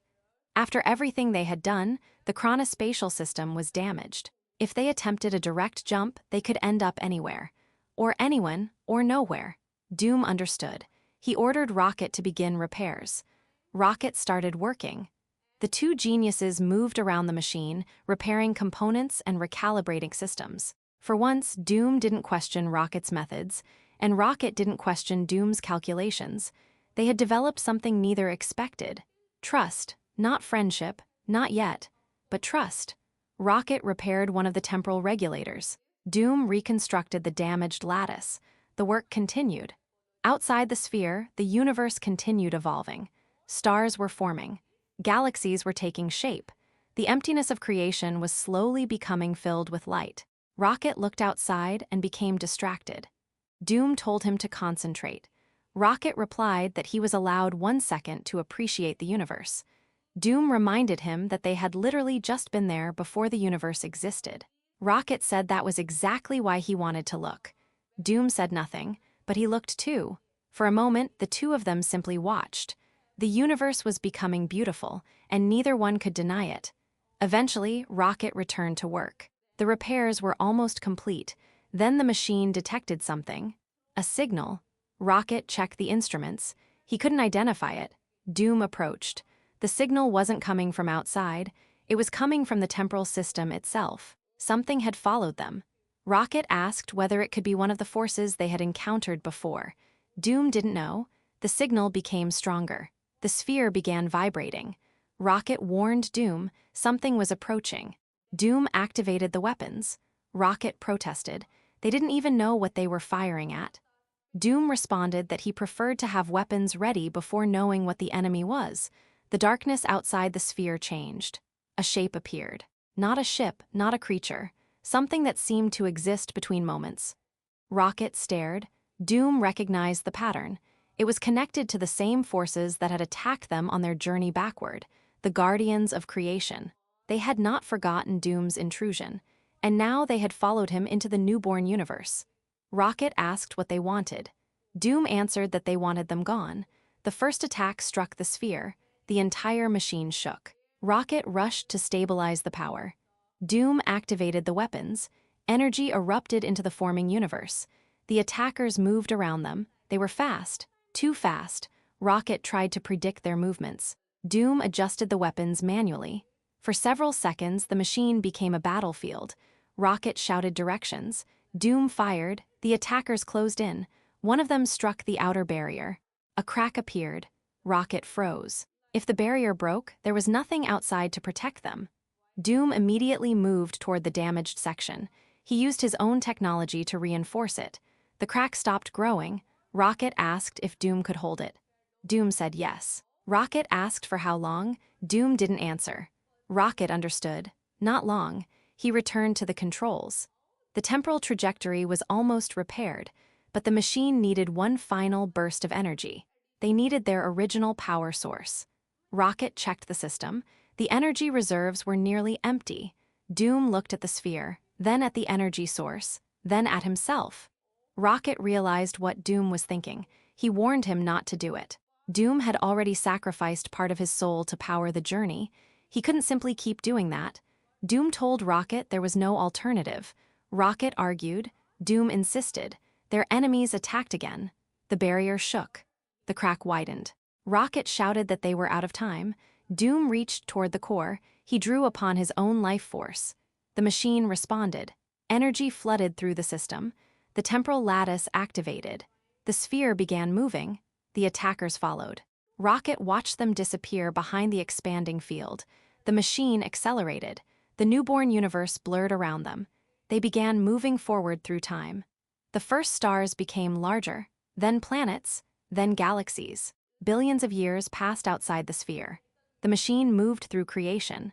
After everything they had done, the chronospatial system was damaged. If they attempted a direct jump, they could end up anywhere. Or anyone, or nowhere. Doom understood. He ordered Rocket to begin repairs. Rocket started working. The two geniuses moved around the machine, repairing components and recalibrating systems. For once, Doom didn't question Rocket's methods, and Rocket didn't question Doom's calculations. They had developed something neither expected. Trust, not friendship, not yet, but trust. Rocket repaired one of the temporal regulators. Doom reconstructed the damaged lattice. The work continued. Outside the sphere, the universe continued evolving. Stars were forming. Galaxies were taking shape. The emptiness of creation was slowly becoming filled with light. Rocket looked outside and became distracted. Doom told him to concentrate. Rocket replied that he was allowed 1 second to appreciate the universe. Doom reminded him that they had literally just been there before the universe existed. Rocket said that was exactly why he wanted to look. Doom said nothing, but he looked too. For a moment, the two of them simply watched. The universe was becoming beautiful, and neither one could deny it. Eventually, Rocket returned to work. The repairs were almost complete. Then the machine detected something. A signal. Rocket checked the instruments. He couldn't identify it. Doom approached. The signal wasn't coming from outside. It was coming from the temporal system itself. Something had followed them. Rocket asked whether it could be one of the forces they had encountered before. Doom didn't know. The signal became stronger. The sphere began vibrating. Rocket warned Doom something was approaching. Doom activated the weapons. Rocket protested. They didn't even know what they were firing at. Doom responded that he preferred to have weapons ready before knowing what the enemy was. The darkness outside the sphere changed. A shape appeared. Not a ship, not a creature. Something that seemed to exist between moments. Rocket stared. Doom recognized the pattern. It was connected to the same forces that had attacked them on their journey backward, the guardians of creation. They had not forgotten Doom's intrusion, and now they had followed him into the newborn universe. Rocket asked what they wanted. Doom answered that they wanted them gone. The first attack struck the sphere. The entire machine shook. Rocket rushed to stabilize the power. Doom activated the weapons. Energy erupted into the forming universe. The attackers moved around them. They were fast, too fast. Rocket tried to predict their movements. Doom adjusted the weapons manually. For several seconds, the machine became a battlefield. Rocket shouted directions. Doom fired. The attackers closed in. One of them struck the outer barrier. A crack appeared. Rocket froze. If the barrier broke, there was nothing outside to protect them. Doom immediately moved toward the damaged section. He used his own technology to reinforce it. The crack stopped growing. Rocket asked if Doom could hold it. Doom said yes. Rocket asked for how long. Doom didn't answer. Rocket understood. Not long. He returned to the controls. The temporal trajectory was almost repaired, but the machine needed one final burst of energy. They needed their original power source. Rocket checked the system. The energy reserves were nearly empty. Doom looked at the sphere, then at the energy source, then at himself. Rocket realized what Doom was thinking. He warned him not to do it. Doom had already sacrificed part of his soul to power the journey. He couldn't simply keep doing that. Doom told Rocket there was no alternative. Rocket argued. Doom insisted. Their enemies attacked again. The barrier shook. The crack widened. Rocket shouted that they were out of time. Doom reached toward the core. He drew upon his own life force. The machine responded. Energy flooded through the system. The temporal lattice activated. The sphere began moving. The attackers followed. Rocket watched them disappear behind the expanding field. The machine accelerated. The newborn universe blurred around them. They began moving forward through time. The first stars became larger, then planets, then galaxies. Billions of years passed outside the sphere. The machine moved through creation.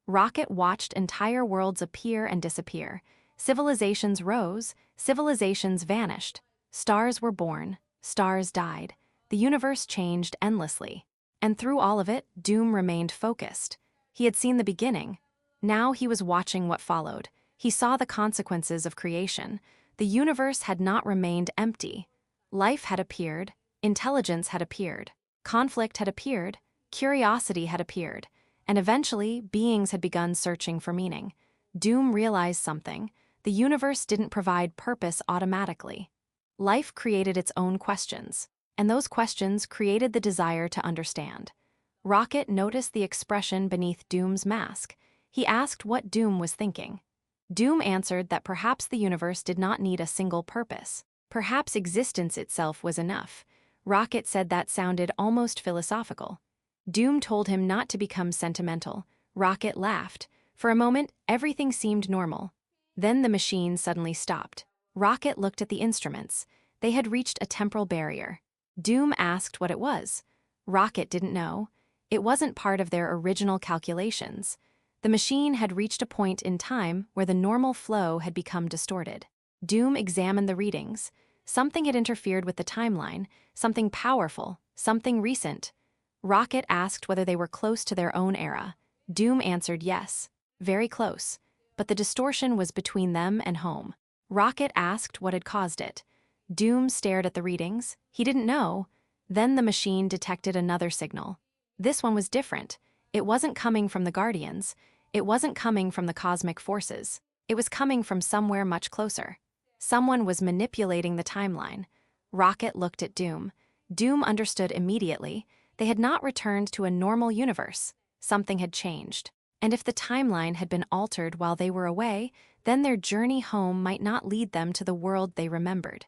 Rocket watched entire worlds appear and disappear. Civilizations rose, civilizations vanished. Stars were born, stars died. The universe changed endlessly. And through all of it, Doom remained focused. He had seen the beginning. Now he was watching what followed. He saw the consequences of creation. The universe had not remained empty. Life had appeared, intelligence had appeared, conflict had appeared, curiosity had appeared, and eventually beings had begun searching for meaning. Doom realized something. The universe didn't provide purpose automatically. Life created its own questions, and those questions created the desire to understand. Rocket noticed the expression beneath Doom's mask. He asked what Doom was thinking. Doom answered that perhaps the universe did not need a single purpose. Perhaps existence itself was enough. Rocket said that sounded almost philosophical. Doom told him not to become sentimental. Rocket laughed. For a moment, everything seemed normal. Then the machine suddenly stopped. Rocket looked at the instruments. They had reached a temporal barrier. Doom asked what it was. Rocket didn't know. It wasn't part of their original calculations. The machine had reached a point in time where the normal flow had become distorted. Doom examined the readings. Something had interfered with the timeline, something powerful, something recent. Rocket asked whether they were close to their own era. Doom answered yes, very close, but the distortion was between them and home. Rocket asked what had caused it. Doom stared at the readings. He didn't know. Then the machine detected another signal. This one was different. It wasn't coming from the Guardians. It wasn't coming from the cosmic forces. It was coming from somewhere much closer. Someone was manipulating the timeline. Rocket looked at Doom. Doom understood immediately. They had not returned to a normal universe. Something had changed. And if the timeline had been altered while they were away, then their journey home might not lead them to the world they remembered.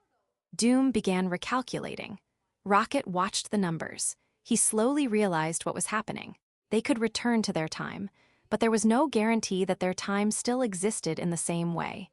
Doom began recalculating. Rocket watched the numbers. He slowly realized what was happening. They could return to their time, but there was no guarantee that their time still existed in the same way.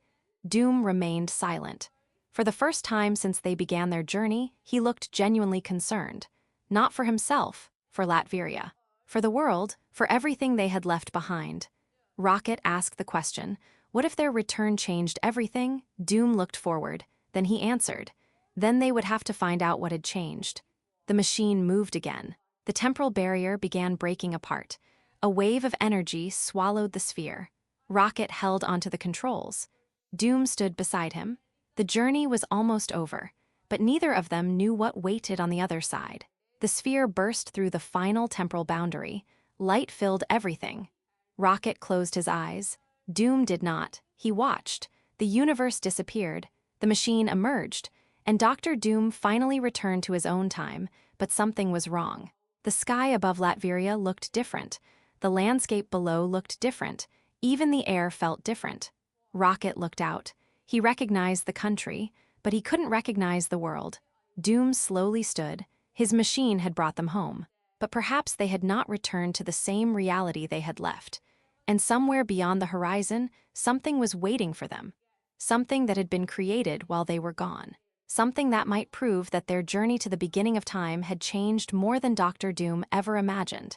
Doom remained silent. For the first time since they began their journey, he looked genuinely concerned. Not for himself, for Latveria. For the world, for everything they had left behind. Rocket asked the question, what if their return changed everything? Doom looked forward. Then he answered. Then they would have to find out what had changed. The machine moved again. The temporal barrier began breaking apart. A wave of energy swallowed the sphere. Rocket held onto the controls. Doom stood beside him. The journey was almost over, but neither of them knew what waited on the other side. The sphere burst through the final temporal boundary. Light filled everything. Rocket closed his eyes. Doom did not. He watched. The universe disappeared. The machine emerged. And Dr. Doom finally returned to his own time, but something was wrong. The sky above Latveria looked different. The landscape below looked different. Even the air felt different. Rocket looked out. He recognized the country, but he couldn't recognize the world. Doom slowly stood. His machine had brought them home, but perhaps they had not returned to the same reality they had left. And somewhere beyond the horizon, something was waiting for them. Something that had been created while they were gone. Something that might prove that their journey to the beginning of time had changed more than Dr. Doom ever imagined.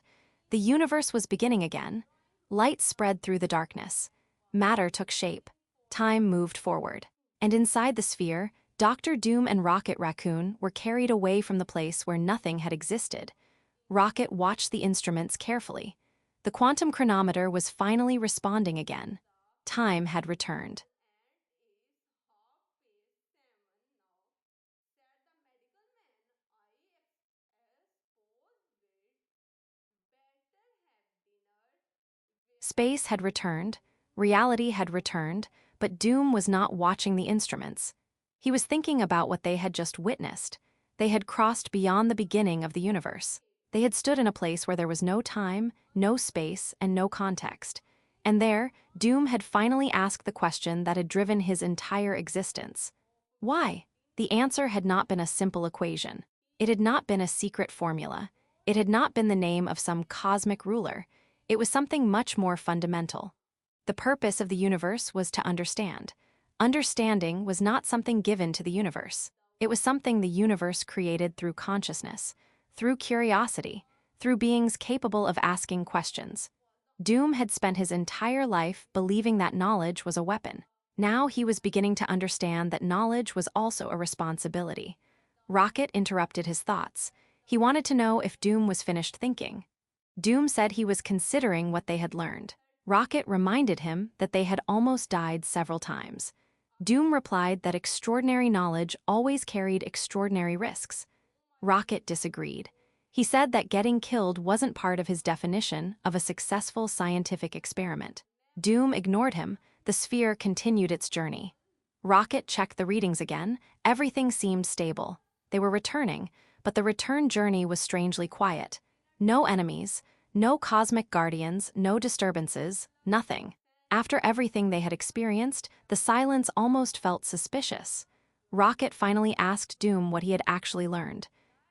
The universe was beginning again. Light spread through the darkness. Matter took shape. Time moved forward. And inside the sphere, Dr. Doom and Rocket Raccoon were carried away from the place where nothing had existed. Rocket watched the instruments carefully. The quantum chronometer was finally responding again. Time had returned. Space had returned, reality had returned, but Doom was not watching the instruments. He was thinking about what they had just witnessed. They had crossed beyond the beginning of the universe. They had stood in a place where there was no time, no space, and no context. And there, Doom had finally asked the question that had driven his entire existence. Why? The answer had not been a simple equation. It had not been a secret formula. It had not been the name of some cosmic ruler. It was something much more fundamental. The purpose of the universe was to understand. Understanding was not something given to the universe. It was something the universe created through consciousness, through curiosity, through beings capable of asking questions. Doom had spent his entire life believing that knowledge was a weapon. Now he was beginning to understand that knowledge was also a responsibility. Rocket interrupted his thoughts. He wanted to know if Doom was finished thinking. Doom said he was considering what they had learned. Rocket reminded him that they had almost died several times. Doom replied that extraordinary knowledge always carried extraordinary risks. Rocket disagreed. He said that getting killed wasn't part of his definition of a successful scientific experiment. Doom ignored him. The sphere continued its journey. Rocket checked the readings again. Everything seemed stable. They were returning, but the return journey was strangely quiet. No enemies, no cosmic guardians, no disturbances, nothing. After everything they had experienced, the silence almost felt suspicious. Rocket finally asked Doom what he had actually learned.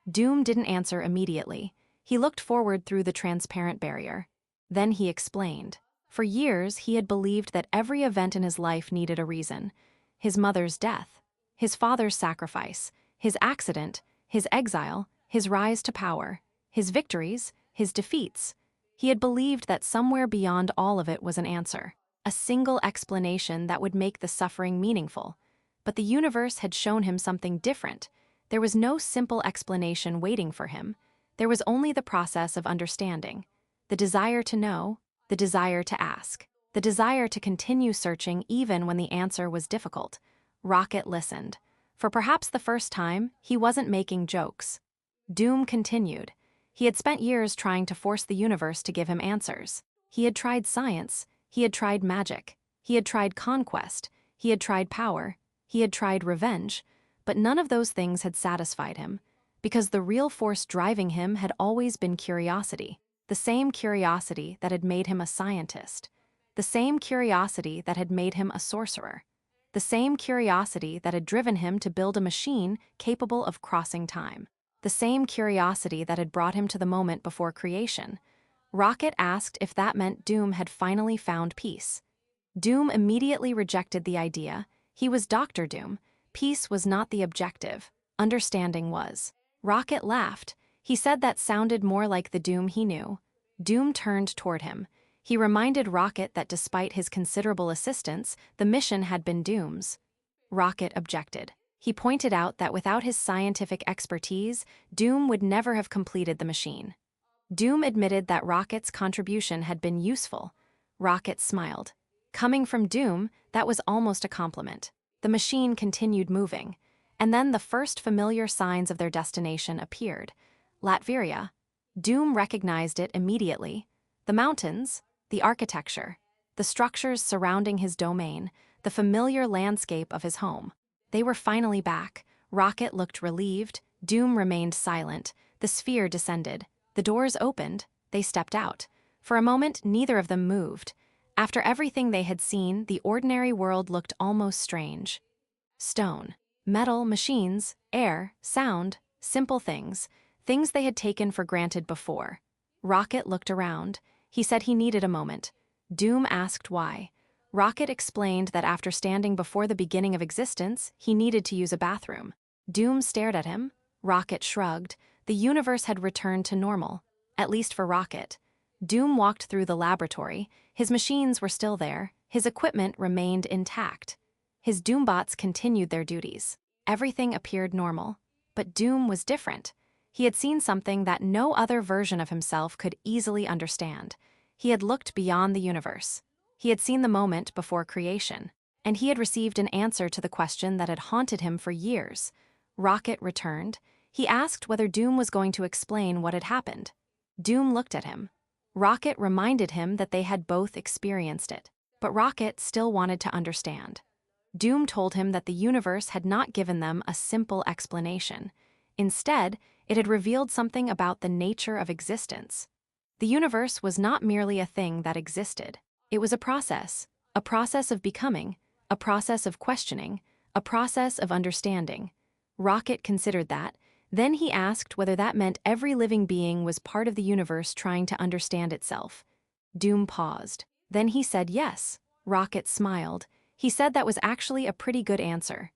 Doom didn't answer immediately. He looked forward through the transparent barrier. Then he explained. For years, he had believed that every event in his life needed a reason. His mother's death, his father's sacrifice, his accident, his exile, his rise to power, his victories, his defeats. He had believed that somewhere beyond all of it was an answer, a single explanation that would make the suffering meaningful. But the universe had shown him something different. There was no simple explanation waiting for him. There was only the process of understanding, the desire to know, the desire to ask, the desire to continue searching even when the answer was difficult. Rocket listened. For perhaps the first time, he wasn't making jokes. Doom continued. He had spent years trying to force the universe to give him answers. He had tried science, he had tried magic, he had tried conquest, he had tried power, he had tried revenge, but none of those things had satisfied him, because the real force driving him had always been curiosity, the same curiosity that had made him a scientist, the same curiosity that had made him a sorcerer, the same curiosity that had driven him to build a machine capable of crossing time, the same curiosity that had brought him to the moment before creation. Rocket asked if that meant Doom had finally found peace. Doom immediately rejected the idea. He was Dr. Doom. Peace was not the objective. Understanding was. Rocket laughed. He said that sounded more like the Doom he knew. Doom turned toward him. He reminded Rocket that despite his considerable assistance, the mission had been Doom's. Rocket objected. He pointed out that without his scientific expertise, Doom would never have completed the machine. Doom admitted that Rocket's contribution had been useful. Rocket smiled. Coming from Doom, that was almost a compliment. The machine continued moving, and then the first familiar signs of their destination appeared. Latveria. Doom recognized it immediately. The mountains, the architecture, the structures surrounding his domain, the familiar landscape of his home. They were finally back. Rocket looked relieved. Doom remained silent. The sphere descended. The doors opened. They stepped out. For a moment, neither of them moved. After everything they had seen, the ordinary world looked almost strange. Stone, metal, machines, air, sound, simple things, things they had taken for granted before. Rocket looked around. He said he needed a moment. Doom asked why. Rocket explained that after standing before the beginning of existence, he needed to use a bathroom. Doom stared at him. Rocket shrugged. The universe had returned to normal, at least for Rocket. Doom walked through the laboratory. His machines were still there. His equipment remained intact. His Doombots continued their duties. Everything appeared normal. But Doom was different. He had seen something that no other version of himself could easily understand. He had looked beyond the universe. He had seen the moment before creation. And he had received an answer to the question that had haunted him for years. Rocket returned. He asked whether Doom was going to explain what had happened. Doom looked at him. Rocket reminded him that they had both experienced it. But Rocket still wanted to understand. Doom told him that the universe had not given them a simple explanation. Instead, it had revealed something about the nature of existence. The universe was not merely a thing that existed. It was a process of becoming, a process of questioning, a process of understanding. Rocket considered that. Then he asked whether that meant every living being was part of the universe trying to understand itself. Doom paused. Then he said yes. Rocket smiled. He said that was actually a pretty good answer.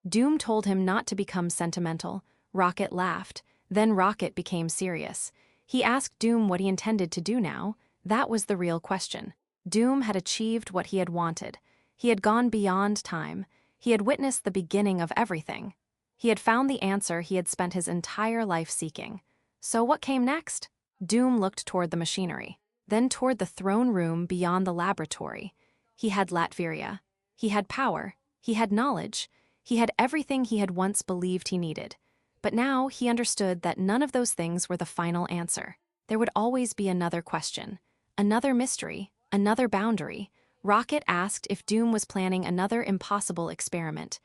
Doom told him not to become sentimental. Rocket laughed. Then Rocket became serious. He asked Doom what he intended to do now. That was the real question. Doom had achieved what he had wanted. He had gone beyond time. He had witnessed the beginning of everything. He had found the answer he had spent his entire life seeking. So what came next? Doom looked toward the machinery, then toward the throne room beyond the laboratory. He had Latveria. He had power. He had knowledge. He had everything he had once believed he needed. But now he understood that none of those things were the final answer. There would always be another question, another mystery, another boundary. Rocket asked if Doom was planning another impossible experiment.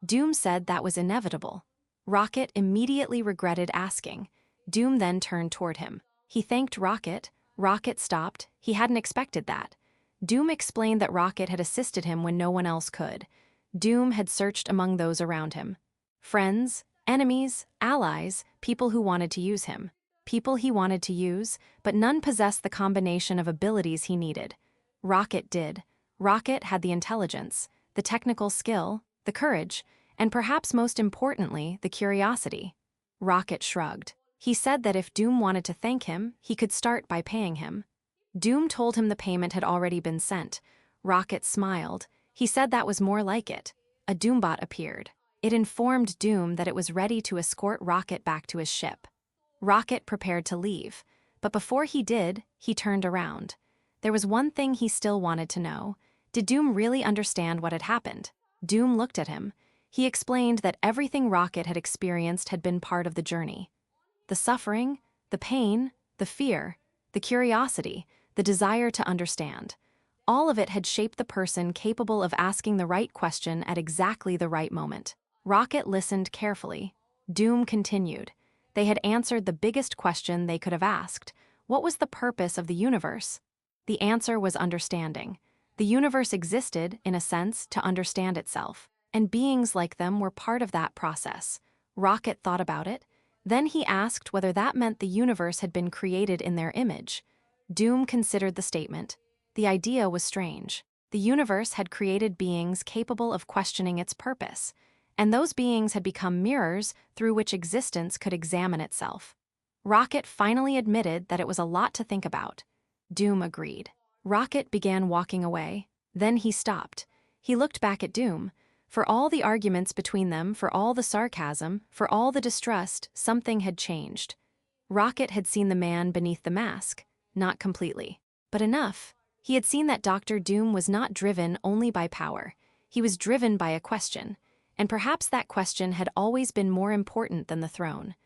Doom said that was inevitable. Rocket immediately regretted asking. Doom then turned toward him. He thanked Rocket. Rocket stopped. He hadn't expected that. Doom explained that Rocket had assisted him when no one else could. Doom had searched among those around him. Friends, enemies, allies, people who wanted to use him. People he wanted to use, but none possessed the combination of abilities he needed. Rocket did. Rocket had the intelligence, the technical skill, the courage, and perhaps most importantly, the curiosity. Rocket shrugged. He said that if Doom wanted to thank him, he could start by paying him. Doom told him the payment had already been sent. Rocket smiled. He said that was more like it. A Doombot appeared. It informed Doom that it was ready to escort Rocket back to his ship. Rocket prepared to leave, but before he did, he turned around. There was one thing he still wanted to know. Did Doom really understand what had happened? Doom looked at him. He explained that everything Rocket had experienced had been part of the journey. The suffering, the pain, the fear, the curiosity, the desire to understand. All of it had shaped the person capable of asking the right question at exactly the right moment. Rocket listened carefully. Doom continued. They had answered the biggest question they could have asked. What was the purpose of the universe? The answer was understanding. The universe existed, in a sense, to understand itself, and beings like them were part of that process. Rocket thought about it. Then he asked whether that meant the universe had been created in their image. Doom considered the statement. The idea was strange. The universe had created beings capable of questioning its purpose, and those beings had become mirrors through which existence could examine itself. Rocket finally admitted that it was a lot to think about. Doom agreed. Rocket began walking away. Then he stopped. He looked back at Doom. For all the arguments between them, for all the sarcasm, for all the distrust, something had changed. Rocket had seen the man beneath the mask. Not completely, but enough. He had seen that Dr. Doom was not driven only by power. He was driven by a question, and perhaps that question had always been more important than the throne.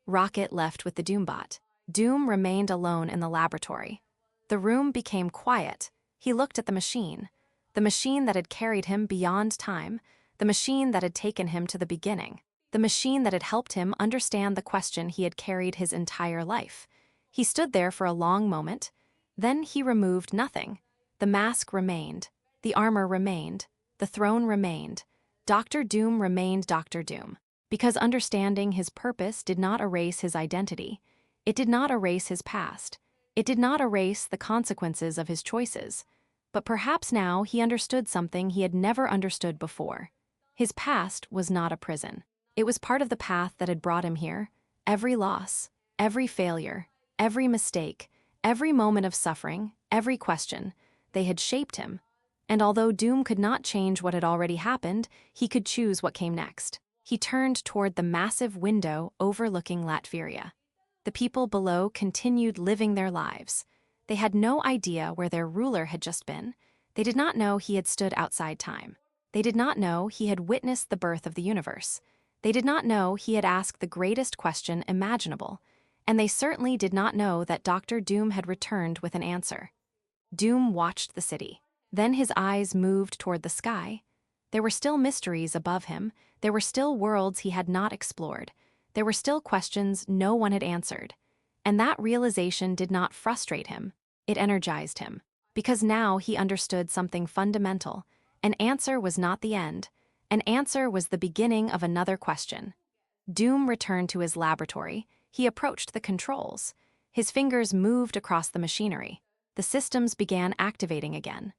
Rocket left with the Doombot. Doom remained alone in the laboratory. The room became quiet. He looked at the machine that had carried him beyond time, the machine that had taken him to the beginning, the machine that had helped him understand the question he had carried his entire life. He stood there for a long moment. Then he removed nothing. The mask remained. The armor remained. The throne remained. Dr. Doom remained Dr. Doom. Because understanding his purpose did not erase his identity. It did not erase his past. It did not erase the consequences of his choices. But perhaps now he understood something he had never understood before. His past was not a prison. It was part of the path that had brought him here. Every loss, every failure, every mistake, every moment of suffering, every question, they had shaped him. And although Doom could not change what had already happened, he could choose what came next. He turned toward the massive window overlooking Latveria. The people below continued living their lives. They had no idea where their ruler had just been. They did not know he had stood outside time. They did not know he had witnessed the birth of the universe. They did not know he had asked the greatest question imaginable. And they certainly did not know that Dr. Doom had returned with an answer. Doom watched the city. Then his eyes moved toward the sky. There were still mysteries above him. There were still worlds he had not explored. There were still questions no one had answered. And that realization did not frustrate him. It energized him. Because now he understood something fundamental. An answer was not the end. An answer was the beginning of another question. Doom returned to his laboratory. He approached the controls. His fingers moved across the machinery. The systems began activating again.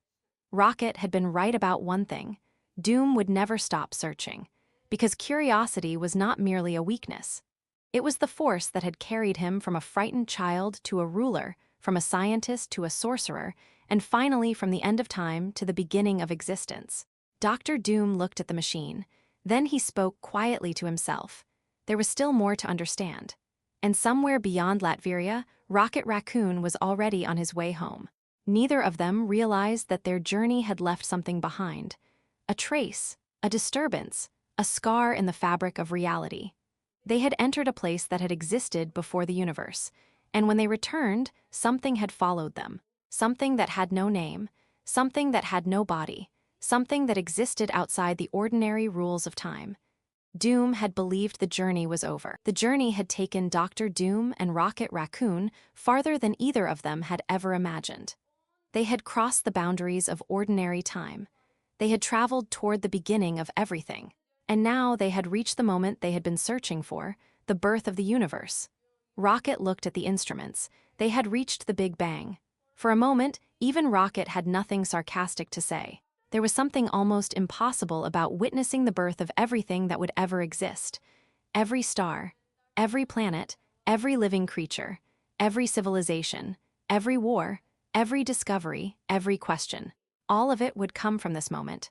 Rocket had been right about one thing. Doom would never stop searching. Because curiosity was not merely a weakness. It was the force that had carried him from a frightened child to a ruler, from a scientist to a sorcerer, and finally from the end of time to the beginning of existence. Dr. Doom looked at the machine. Then he spoke quietly to himself. There was still more to understand. And somewhere beyond Latveria, Rocket Raccoon was already on his way home. Neither of them realized that their journey had left something behind. A trace, a disturbance, a scar in the fabric of reality. They had entered a place that had existed before the universe, and when they returned, something had followed them. Something that had no name, something that had no body, something that existed outside the ordinary rules of time. Doom had believed the journey was over. The journey had taken Dr. Doom and Rocket Raccoon farther than either of them had ever imagined. They had crossed the boundaries of ordinary time. They had traveled toward the beginning of everything. And now they had reached the moment they had been searching for, the birth of the universe. Rocket looked at the instruments. They had reached the Big Bang. For a moment, even Rocket had nothing sarcastic to say. There was something almost impossible about witnessing the birth of everything that would ever exist. Every star, every planet, every living creature, every civilization, every war, every discovery, every question. All of it would come from this moment.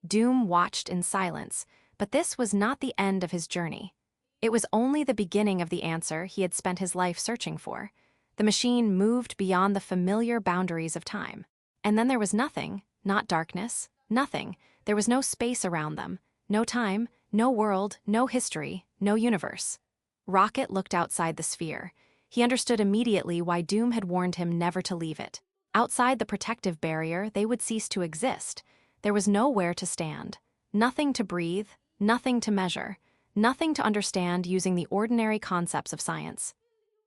Doom watched in silence, but this was not the end of his journey. It was only the beginning of the answer he had spent his life searching for. The machine moved beyond the familiar boundaries of time. And then there was nothing, not darkness, nothing. There was no space around them, no time, no world, no history, no universe. Rocket looked outside the sphere. He understood immediately why Doom had warned him never to leave it. Outside the protective barrier, they would cease to exist. There was nowhere to stand, nothing to breathe, nothing to measure, nothing to understand using the ordinary concepts of science.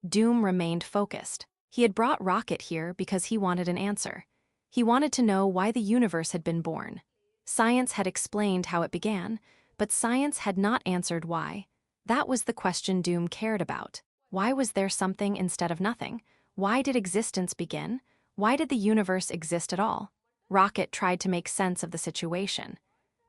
Doom remained focused. He had brought Rocket here because he wanted an answer. He wanted to know why the universe had been born. Science had explained how it began, but science had not answered why. That was the question Doom cared about. Why was there something instead of nothing? Why did existence begin? Why did the universe exist at all? Rocket tried to make sense of the situation.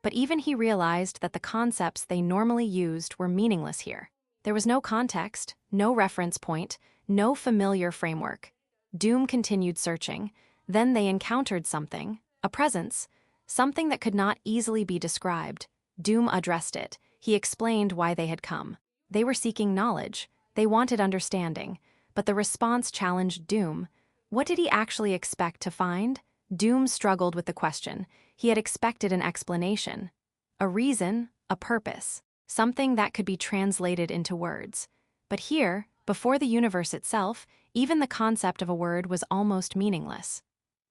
But even he realized that the concepts they normally used were meaningless here. There was no context, no reference point, no familiar framework. Doom continued searching. Then they encountered something, a presence, something that could not easily be described. Doom addressed it. He explained why they had come. They were seeking knowledge. They wanted understanding. But the response challenged Doom. What did he actually expect to find? Doom struggled with the question. He had expected an explanation. A reason, a purpose, something that could be translated into words. But here, before the universe itself, even the concept of a word was almost meaningless.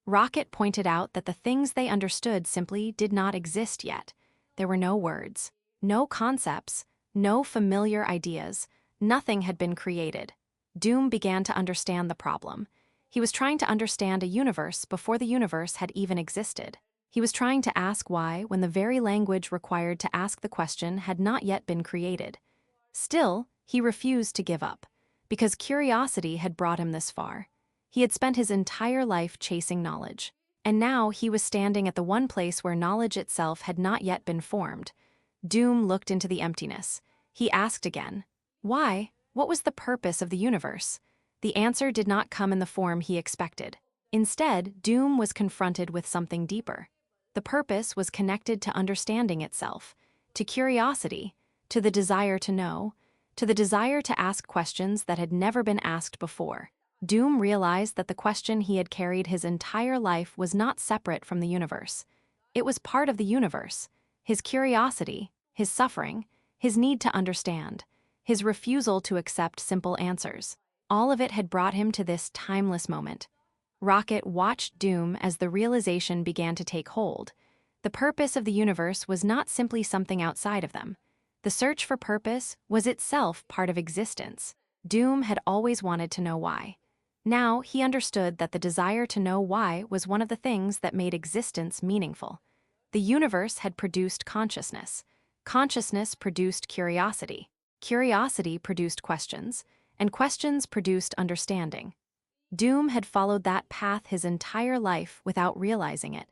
Rocket pointed out that the things they understood simply did not exist yet. There were no words, no concepts, no familiar ideas. Nothing had been created. Doom began to understand the problem. He was trying to understand a universe before the universe had even existed. He was trying to ask why when the very language required to ask the question had not yet been created. Still, he refused to give up, because curiosity had brought him this far. He had spent his entire life chasing knowledge, and now he was standing at the one place where knowledge itself had not yet been formed. Doom looked into the emptiness. He asked again, why? What was the purpose of the universe? The answer did not come in the form he expected. Instead, Doom was confronted with something deeper. The purpose was connected to understanding itself, to curiosity, to the desire to know, to the desire to ask questions that had never been asked before. Doom realized that the question he had carried his entire life was not separate from the universe. It was part of the universe. His curiosity, his suffering, his need to understand, his refusal to accept simple answers. All of it had brought him to this timeless moment. Rocket watched Doom as the realization began to take hold. The purpose of the universe was not simply something outside of them. The search for purpose was itself part of existence. Doom had always wanted to know why. Now he understood that the desire to know why was one of the things that made existence meaningful. The universe had produced consciousness. Consciousness produced curiosity. Curiosity produced questions, and questions produced understanding. Doom had followed that path his entire life without realizing it.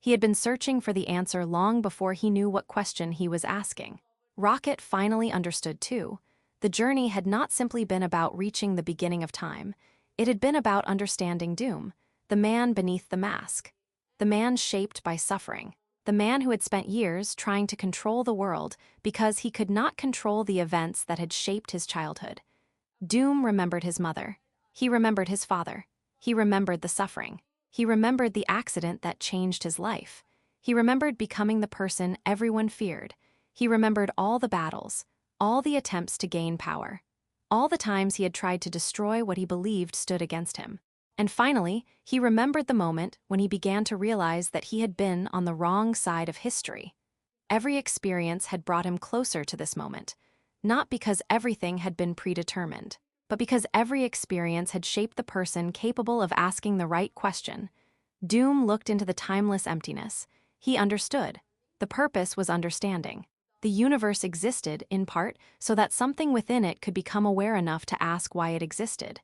He had been searching for the answer long before he knew what question he was asking. Rocket finally understood too. The journey had not simply been about reaching the beginning of time. It had been about understanding Doom, the man beneath the mask, the man shaped by suffering, the man who had spent years trying to control the world because he could not control the events that had shaped his childhood. Doom remembered his mother. He remembered his father. He remembered the suffering. He remembered the accident that changed his life. He remembered becoming the person everyone feared. He remembered all the battles, all the attempts to gain power, all the times he had tried to destroy what he believed stood against him. And finally, he remembered the moment when he began to realize that he had been on the wrong side of history. Every experience had brought him closer to this moment, not because everything had been predetermined, but because every experience had shaped the person capable of asking the right question. Doom looked into the timeless emptiness. He understood. The purpose was understanding. The universe existed, in part, so that something within it could become aware enough to ask why it existed.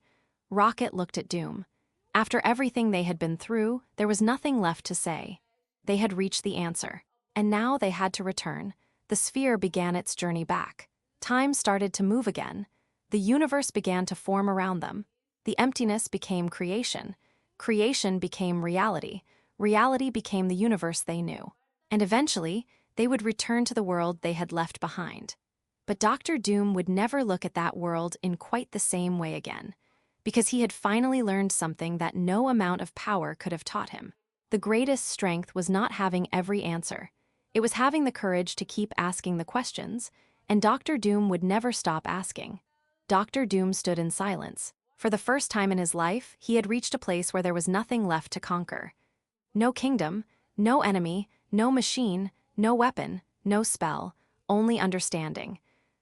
Rocket looked at Doom. After everything they had been through, there was nothing left to say. They had reached the answer, and now they had to return. The sphere began its journey back. Time started to move again. The universe began to form around them. The emptiness became creation. Creation became reality. Reality became the universe they knew. And eventually, they would return to the world they had left behind. But Dr. Doom would never look at that world in quite the same way again, because he had finally learned something that no amount of power could have taught him. The greatest strength was not having every answer. It was having the courage to keep asking the questions, and Dr. Doom would never stop asking. Dr. Doom stood in silence. For the first time in his life, he had reached a place where there was nothing left to conquer. No kingdom, no enemy, no machine, no weapon, no spell, only understanding.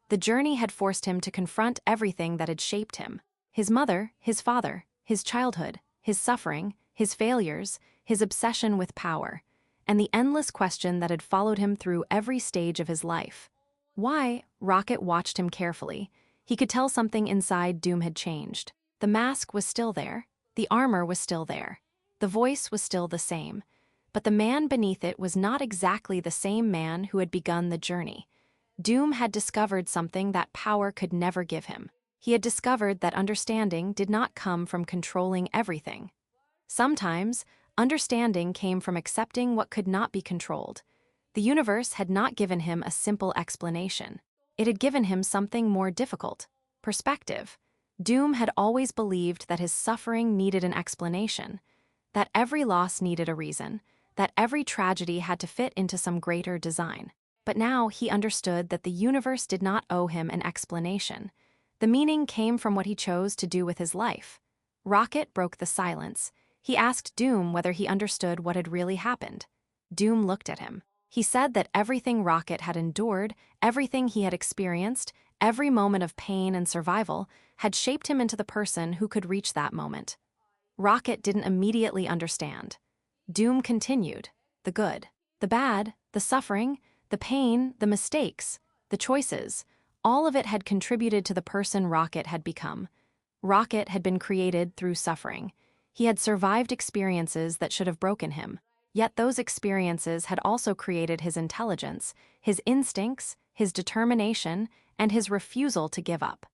The journey had forced him to confront everything that had shaped him. His mother, his father, his childhood, his suffering, his failures, his obsession with power, and the endless question that had followed him through every stage of his life. Why? Rocket watched him carefully. He could tell something inside Doom had changed. The mask was still there. The armor was still there. The voice was still the same. But the man beneath it was not exactly the same man who had begun the journey. Doom had discovered something that power could never give him. He had discovered that understanding did not come from controlling everything. Sometimes, understanding came from accepting what could not be controlled. The universe had not given him a simple explanation. It had given him something more difficult: perspective. Doom had always believed that his suffering needed an explanation, that every loss needed a reason, that every tragedy had to fit into some greater design. But now he understood that the universe did not owe him an explanation. The meaning came from what he chose to do with his life. Rocket broke the silence. He asked Doom whether he understood what had really happened. Doom looked at him. He said that everything Rocket had endured, everything he had experienced, every moment of pain and survival, had shaped him into the person who could reach that moment. Rocket didn't immediately understand. Doom continued. The good, the bad, the suffering, the pain, the mistakes, the choices, all of it had contributed to the person Rocket had become. Rocket had been created through suffering. He had survived experiences that should have broken him. Yet those experiences had also created his intelligence, his instincts, his determination, and his refusal to give up.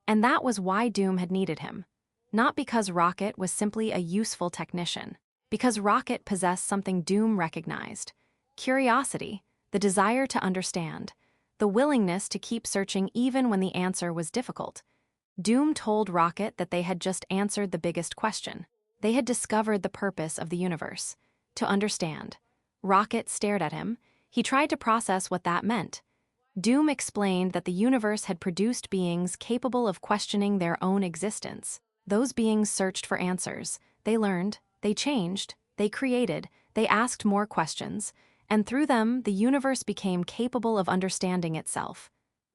And that was why Doom had needed him. Not because Rocket was simply a useful technician, because Rocket possessed something Doom recognized: curiosity, the desire to understand, the willingness to keep searching even when the answer was difficult. Doom told Rocket that they had just answered the biggest question. They had discovered the purpose of the universe: to understand. Rocket stared at him. He tried to process what that meant. Doom explained that the universe had produced beings capable of questioning their own existence. Those beings searched for answers. They learned, they changed, they created, they asked more questions, and through them, the universe became capable of understanding itself.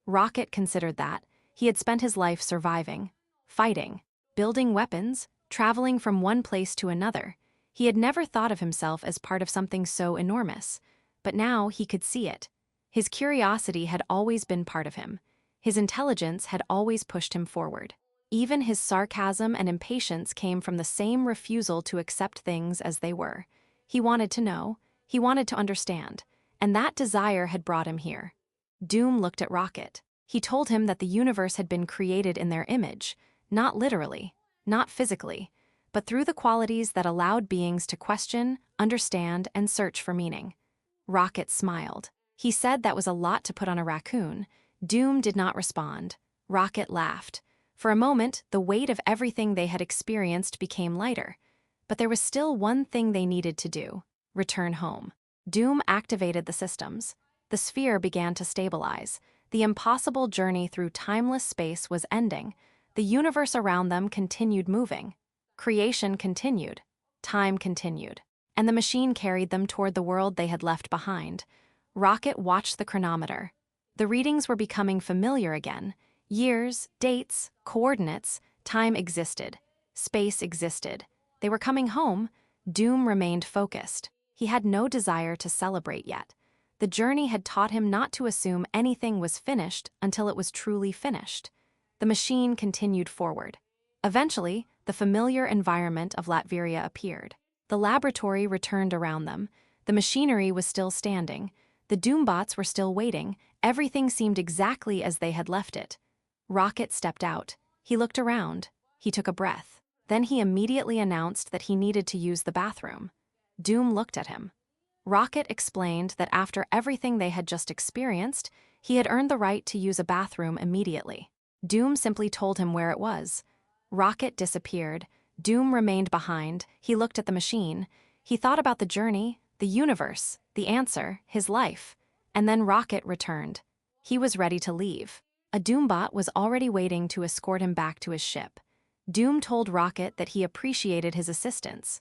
Rocket considered that. He had spent his life surviving, fighting, building weapons, traveling from one place to another. He had never thought of himself as part of something so enormous, but now he could see it. His curiosity had always been part of him. His intelligence had always pushed him forward. Even his sarcasm and impatience came from the same refusal to accept things as they were. He wanted to know, he wanted to understand, and that desire had brought him here. Doom looked at Rocket. He told him that the universe had been created in their image, not literally, not physically, but through the qualities that allowed beings to question, understand, and search for meaning. Rocket smiled. He said that was a lot to put on a raccoon. Doom did not respond. Rocket laughed. For a moment, the weight of everything they had experienced became lighter. But there was still one thing they needed to do: return home. Doom activated the systems. The sphere began to stabilize. The impossible journey through timeless space was ending. The universe around them continued moving. Creation continued. Time continued. And the machine carried them toward the world they had left behind. Rocket watched the chronometer. The readings were becoming familiar again. Years, dates, coordinates, time existed. Space existed. They were coming home. Doom remained focused. He had no desire to celebrate yet. The journey had taught him not to assume anything was finished until it was truly finished. The machine continued forward. Eventually, the familiar environment of Latveria appeared. The laboratory returned around them. The machinery was still standing. The Doombots were still waiting. Everything seemed exactly as they had left it. Rocket stepped out. He looked around. He took a breath. Then he immediately announced that he needed to use the bathroom. Doom looked at him. Rocket explained that after everything they had just experienced, he had earned the right to use a bathroom immediately. Doom simply told him where it was. Rocket disappeared. Doom remained behind. He looked at the machine. He thought about the journey, the universe, the answer, his life. And then Rocket returned. He was ready to leave. A Doombot was already waiting to escort him back to his ship. Doom told Rocket that he appreciated his assistance.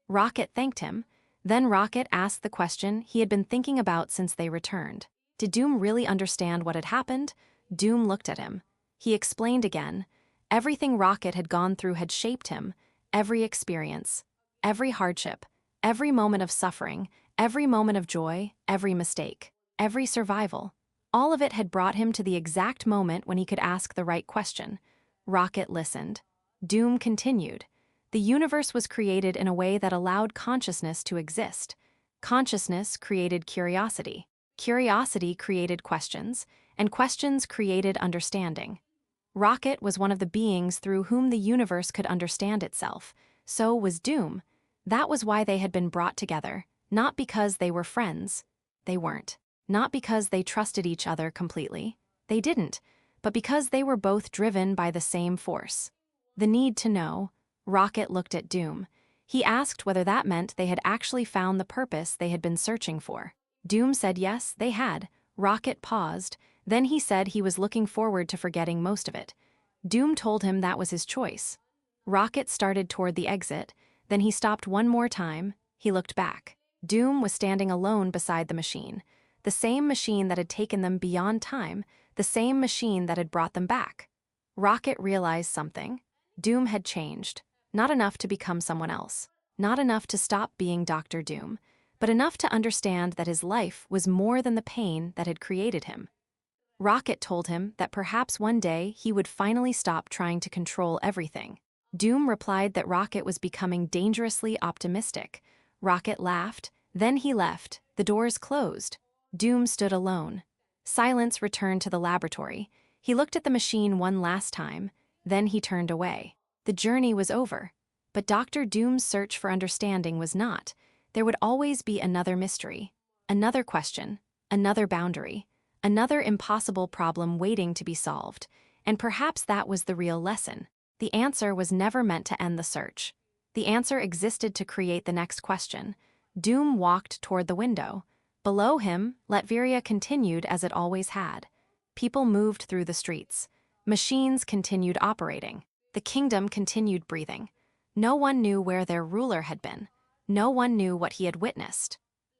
Rocket thanked him. Then Rocket asked the question he had been thinking about since they returned. Did Doom really understand what had happened? Doom looked at him. He explained again. Everything Rocket had gone through had shaped him. Every experience, every hardship, every moment of suffering, every moment of joy, every mistake, every survival. All of it had brought him to the exact moment when he could ask the right question. Rocket listened. Doom continued. The universe was created in a way that allowed consciousness to exist. Consciousness created curiosity. Curiosity created questions, and questions created understanding. Rocket was one of the beings through whom the universe could understand itself. So was Doom. That was why they had been brought together, not because they were friends. They weren't. Not because they trusted each other completely. They didn't. But because they were both driven by the same force. The need to know. Rocket looked at Doom. He asked whether that meant they had actually found the purpose they had been searching for. Doom said yes, they had. Rocket paused. Then he said he was looking forward to forgetting most of it. Doom told him that was his choice. Rocket started toward the exit. Then he stopped one more time. He looked back. Doom was standing alone beside the machine. The same machine that had taken them beyond time. The same machine that had brought them back. Rocket realized something. Doom had changed. Not enough to become someone else. Not enough to stop being Dr. Doom. But enough to understand that his life was more than the pain that had created him. Rocket told him that perhaps one day he would finally stop trying to control everything. Doom replied that Rocket was becoming dangerously optimistic. Rocket laughed. Then he left. The doors closed. Doom stood alone. Silence returned to the laboratory. He looked at the machine one last time. Then he turned away. The journey was over. But Dr. Doom's search for understanding was not. There would always be another mystery, another question, another boundary, another impossible problem waiting to be solved. And perhaps that was the real lesson. The answer was never meant to end the search. The answer existed to create the next question. Doom walked toward the window. Below him, Latveria continued as it always had. People moved through the streets. Machines continued operating. The kingdom continued breathing. No one knew where their ruler had been. No one knew what he had witnessed.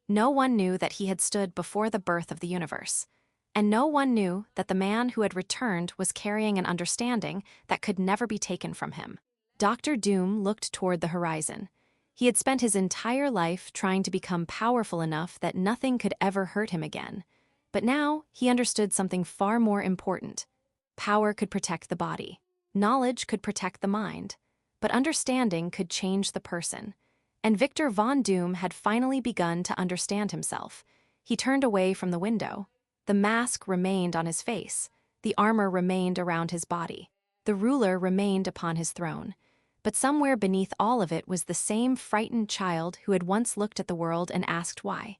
No one knew that he had stood before the birth of the universe. And no one knew that the man who had returned was carrying an understanding that could never be taken from him. Dr. Doom looked toward the horizon. He had spent his entire life trying to become powerful enough that nothing could ever hurt him again. But now he understood something far more important. Power could protect the body. Knowledge could protect the mind. But understanding could change the person. And Victor Von Doom had finally begun to understand himself. He turned away from the window. The mask remained on his face. The armor remained around his body. The ruler remained upon his throne. But somewhere beneath all of it was the same frightened child who had once looked at the world and asked why.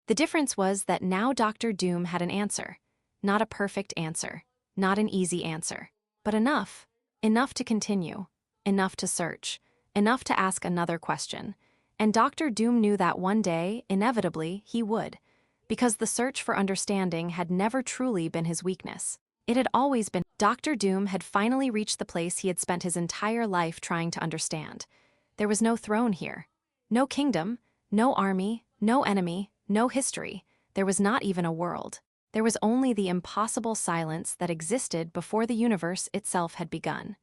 The difference was that now Dr. Doom had an answer. Not a perfect answer. Not an easy answer. But enough. Enough to continue. Enough to search. Enough to ask another question. And Dr. Doom knew that one day, inevitably, he would. Because the search for understanding had never truly been his weakness. It had always been. Dr. Doom had finally reached the place he had spent his entire life trying to understand. There was no throne here. No kingdom, no army, no enemy, no history. There was not even a world. There was only the impossible silence that existed before the universe itself had begun.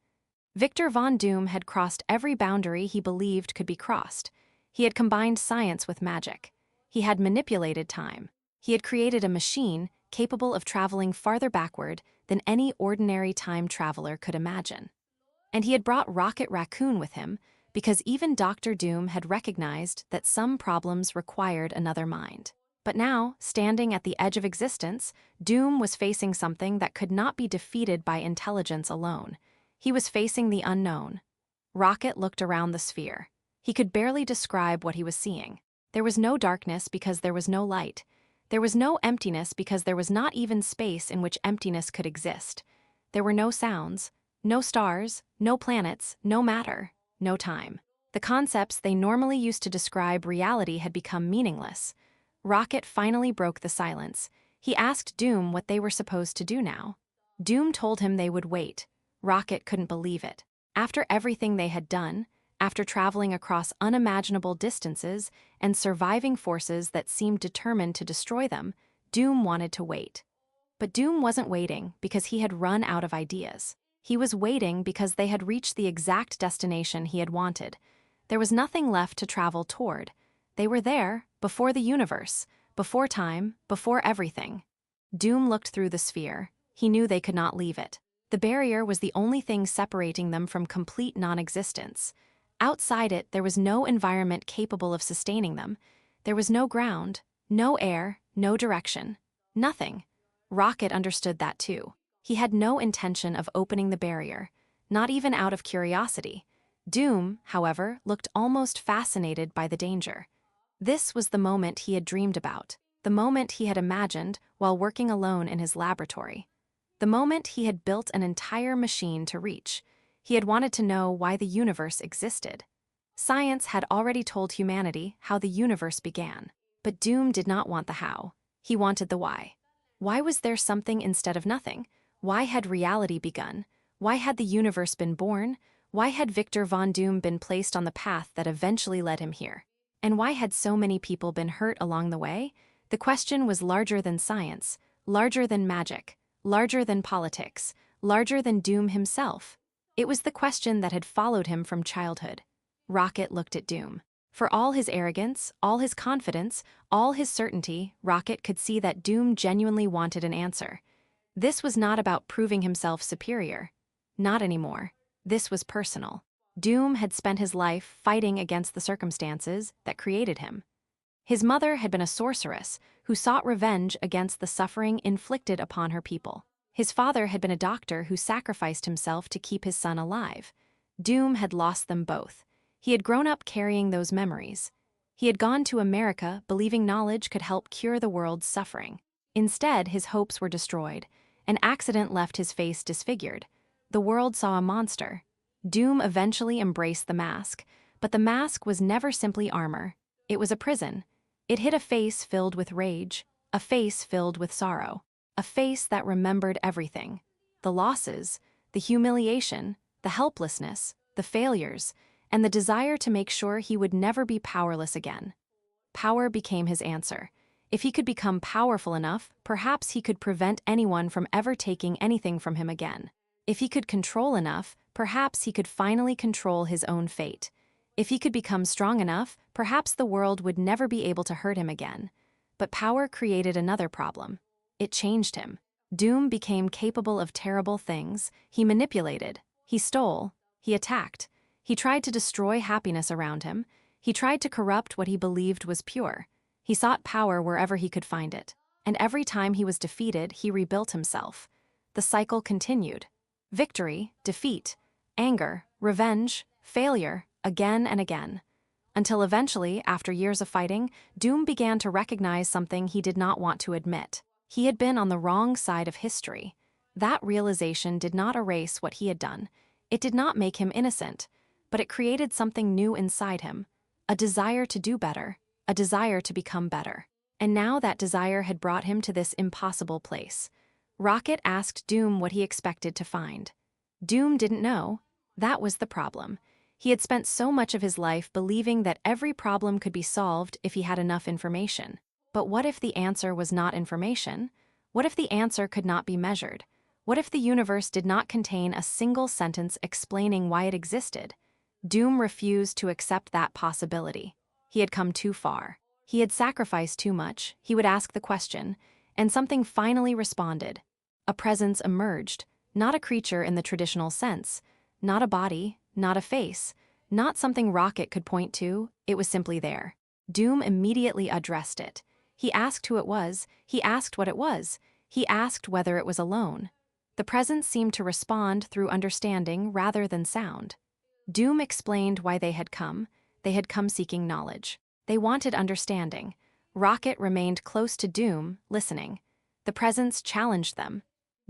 Victor Von Doom had crossed every boundary he believed could be crossed. He had combined science with magic. He had manipulated time. He had created a machine capable of traveling farther backward than any ordinary time traveler could imagine. And he had brought Rocket Raccoon with him because even Dr. Doom had recognized that some problems required another mind. But now, standing at the edge of existence, Doom was facing something that could not be defeated by intelligence alone. He was facing the unknown. Rocket looked around the sphere. He could barely describe what he was seeing. There was no darkness because there was no light. There was no emptiness because there was not even space in which emptiness could exist. There were no sounds, no stars, no planets, no matter, no time. The concepts they normally used to describe reality had become meaningless. Rocket finally broke the silence. He asked Doom what they were supposed to do now. Doom told him they would wait. Rocket couldn't believe it. After everything they had done, after traveling across unimaginable distances and surviving forces that seemed determined to destroy them, Doom wanted to wait. But Doom wasn't waiting because he had run out of ideas. He was waiting because they had reached the exact destination he had wanted. There was nothing left to travel toward. They were there, before the universe, before time, before everything. Doom looked through the sphere. He knew they could not leave it. The barrier was the only thing separating them from complete non-existence. Outside it, there was no environment capable of sustaining them. There was no ground, no air, no direction. Nothing. Rocket understood that too. He had no intention of opening the barrier, not even out of curiosity. Doom, however, looked almost fascinated by the danger. This was the moment he had dreamed about, the moment he had imagined while working alone in his laboratory. The moment he had built an entire machine to reach. He had wanted to know why the universe existed. Science had already told humanity how the universe began. But Doom did not want the how. He wanted the why. Why was there something instead of nothing? Why had reality begun? Why had the universe been born? Why had Victor Von Doom been placed on the path that eventually led him here? And why had so many people been hurt along the way? The question was larger than science, larger than magic, larger than politics, larger than Doom himself. It was the question that had followed him from childhood. Rocket looked at Doom. For all his arrogance, all his confidence, all his certainty, Rocket could see that Doom genuinely wanted an answer. This was not about proving himself superior. Not anymore. This was personal. Doom had spent his life fighting against the circumstances that created him. His mother had been a sorceress who sought revenge against the suffering inflicted upon her people. His father had been a doctor who sacrificed himself to keep his son alive. Doom had lost them both. He had grown up carrying those memories. He had gone to America believing knowledge could help cure the world's suffering. Instead, his hopes were destroyed. An accident left his face disfigured. The world saw a monster. Doom eventually embraced the mask, but the mask was never simply armor. It was a prison. It hit a face filled with rage, a face filled with sorrow, a face that remembered everything. The losses, the humiliation, the helplessness, the failures, and the desire to make sure he would never be powerless again. Power became his answer. If he could become powerful enough, perhaps he could prevent anyone from ever taking anything from him again. If he could control enough, perhaps he could finally control his own fate. If he could become strong enough, perhaps the world would never be able to hurt him again. But power created another problem. It changed him. Doom became capable of terrible things. He manipulated. He stole. He attacked. He tried to destroy happiness around him. He tried to corrupt what he believed was pure. He sought power wherever he could find it. And every time he was defeated, he rebuilt himself. The cycle continued. Victory, defeat, anger, revenge, failure, again and again. Until eventually, after years of fighting, Doom began to recognize something he did not want to admit. He had been on the wrong side of history. That realization did not erase what he had done. It did not make him innocent, but it created something new inside him. A desire to do better, a desire to become better. And now that desire had brought him to this impossible place. Rocket asked Doom what he expected to find. Doom didn't know. That was the problem. He had spent so much of his life believing that every problem could be solved if he had enough information. But what if the answer was not information? What if the answer could not be measured? What if the universe did not contain a single sentence explaining why it existed? Doom refused to accept that possibility. He had come too far. He had sacrificed too much. He would ask the question, and something finally responded. A presence emerged, not a creature in the traditional sense, not a body, not a face, not something Rocket could point to. It was simply there. Doom immediately addressed it. He asked who it was. He asked what it was. He asked whether it was alone. The presence seemed to respond through understanding rather than sound. Doom explained why they had come. They had come seeking knowledge. They wanted understanding. Rocket remained close to Doom, listening. The presence challenged them.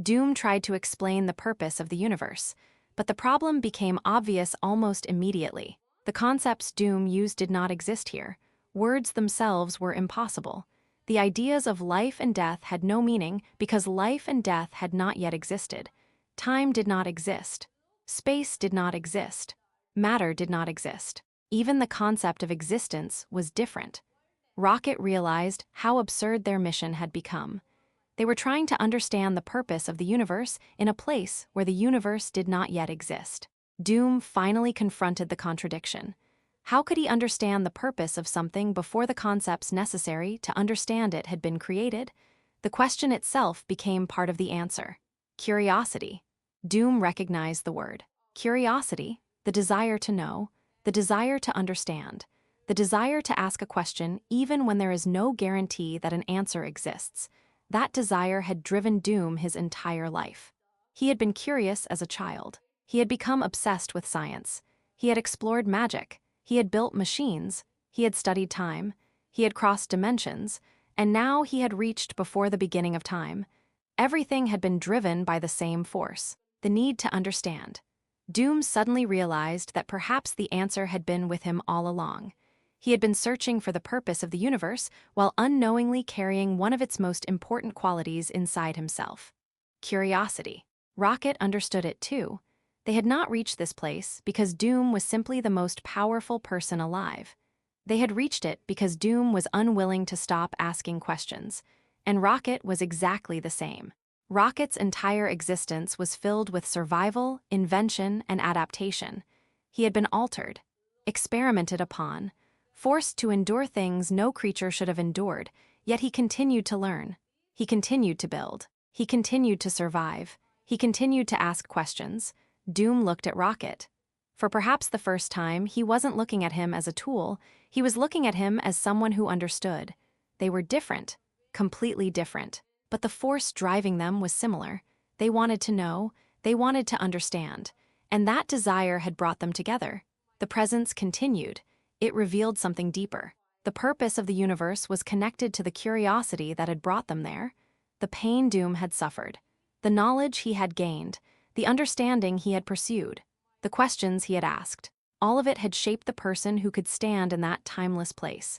Doom tried to explain the purpose of the universe, but the problem became obvious almost immediately. The concepts Doom used did not exist here. Words themselves were impossible. The ideas of life and death had no meaning because life and death had not yet existed. Time did not exist. Space did not exist. Matter did not exist. Even the concept of existence was different. Rocket realized how absurd their mission had become. They were trying to understand the purpose of the universe in a place where the universe did not yet exist. Doom finally confronted the contradiction. How could he understand the purpose of something before the concepts necessary to understand it had been created? The question itself became part of the answer. Curiosity. Doom recognized the word. Curiosity, the desire to know, the desire to understand, the desire to ask a question even when there is no guarantee that an answer exists. That desire had driven Doom his entire life. He had been curious as a child. He had become obsessed with science. He had explored magic. He had built machines. He had studied time. He had crossed dimensions. And now he had reached before the beginning of time. Everything had been driven by the same force, the need to understand. Doom suddenly realized that perhaps the answer had been with him all along. He had been searching for the purpose of the universe while unknowingly carrying one of its most important qualities inside himself. Curiosity. Rocket understood it too. They had not reached this place because Doom was simply the most powerful person alive. They had reached it because Doom was unwilling to stop asking questions. And Rocket was exactly the same. Rocket's entire existence was filled with survival, invention, and adaptation. He had been altered, experimented upon, forced to endure things no creature should have endured, yet he continued to learn. He continued to build. He continued to survive. He continued to ask questions. Doom looked at Rocket. For perhaps the first time, he wasn't looking at him as a tool. He was looking at him as someone who understood. They were different, completely different. But the force driving them was similar. They wanted to know. They wanted to understand. And that desire had brought them together. The presence continued. It revealed something deeper. The purpose of the universe was connected to the curiosity that had brought them there. The pain Doom had suffered. The knowledge he had gained. The understanding he had pursued. The questions he had asked. All of it had shaped the person who could stand in that timeless place.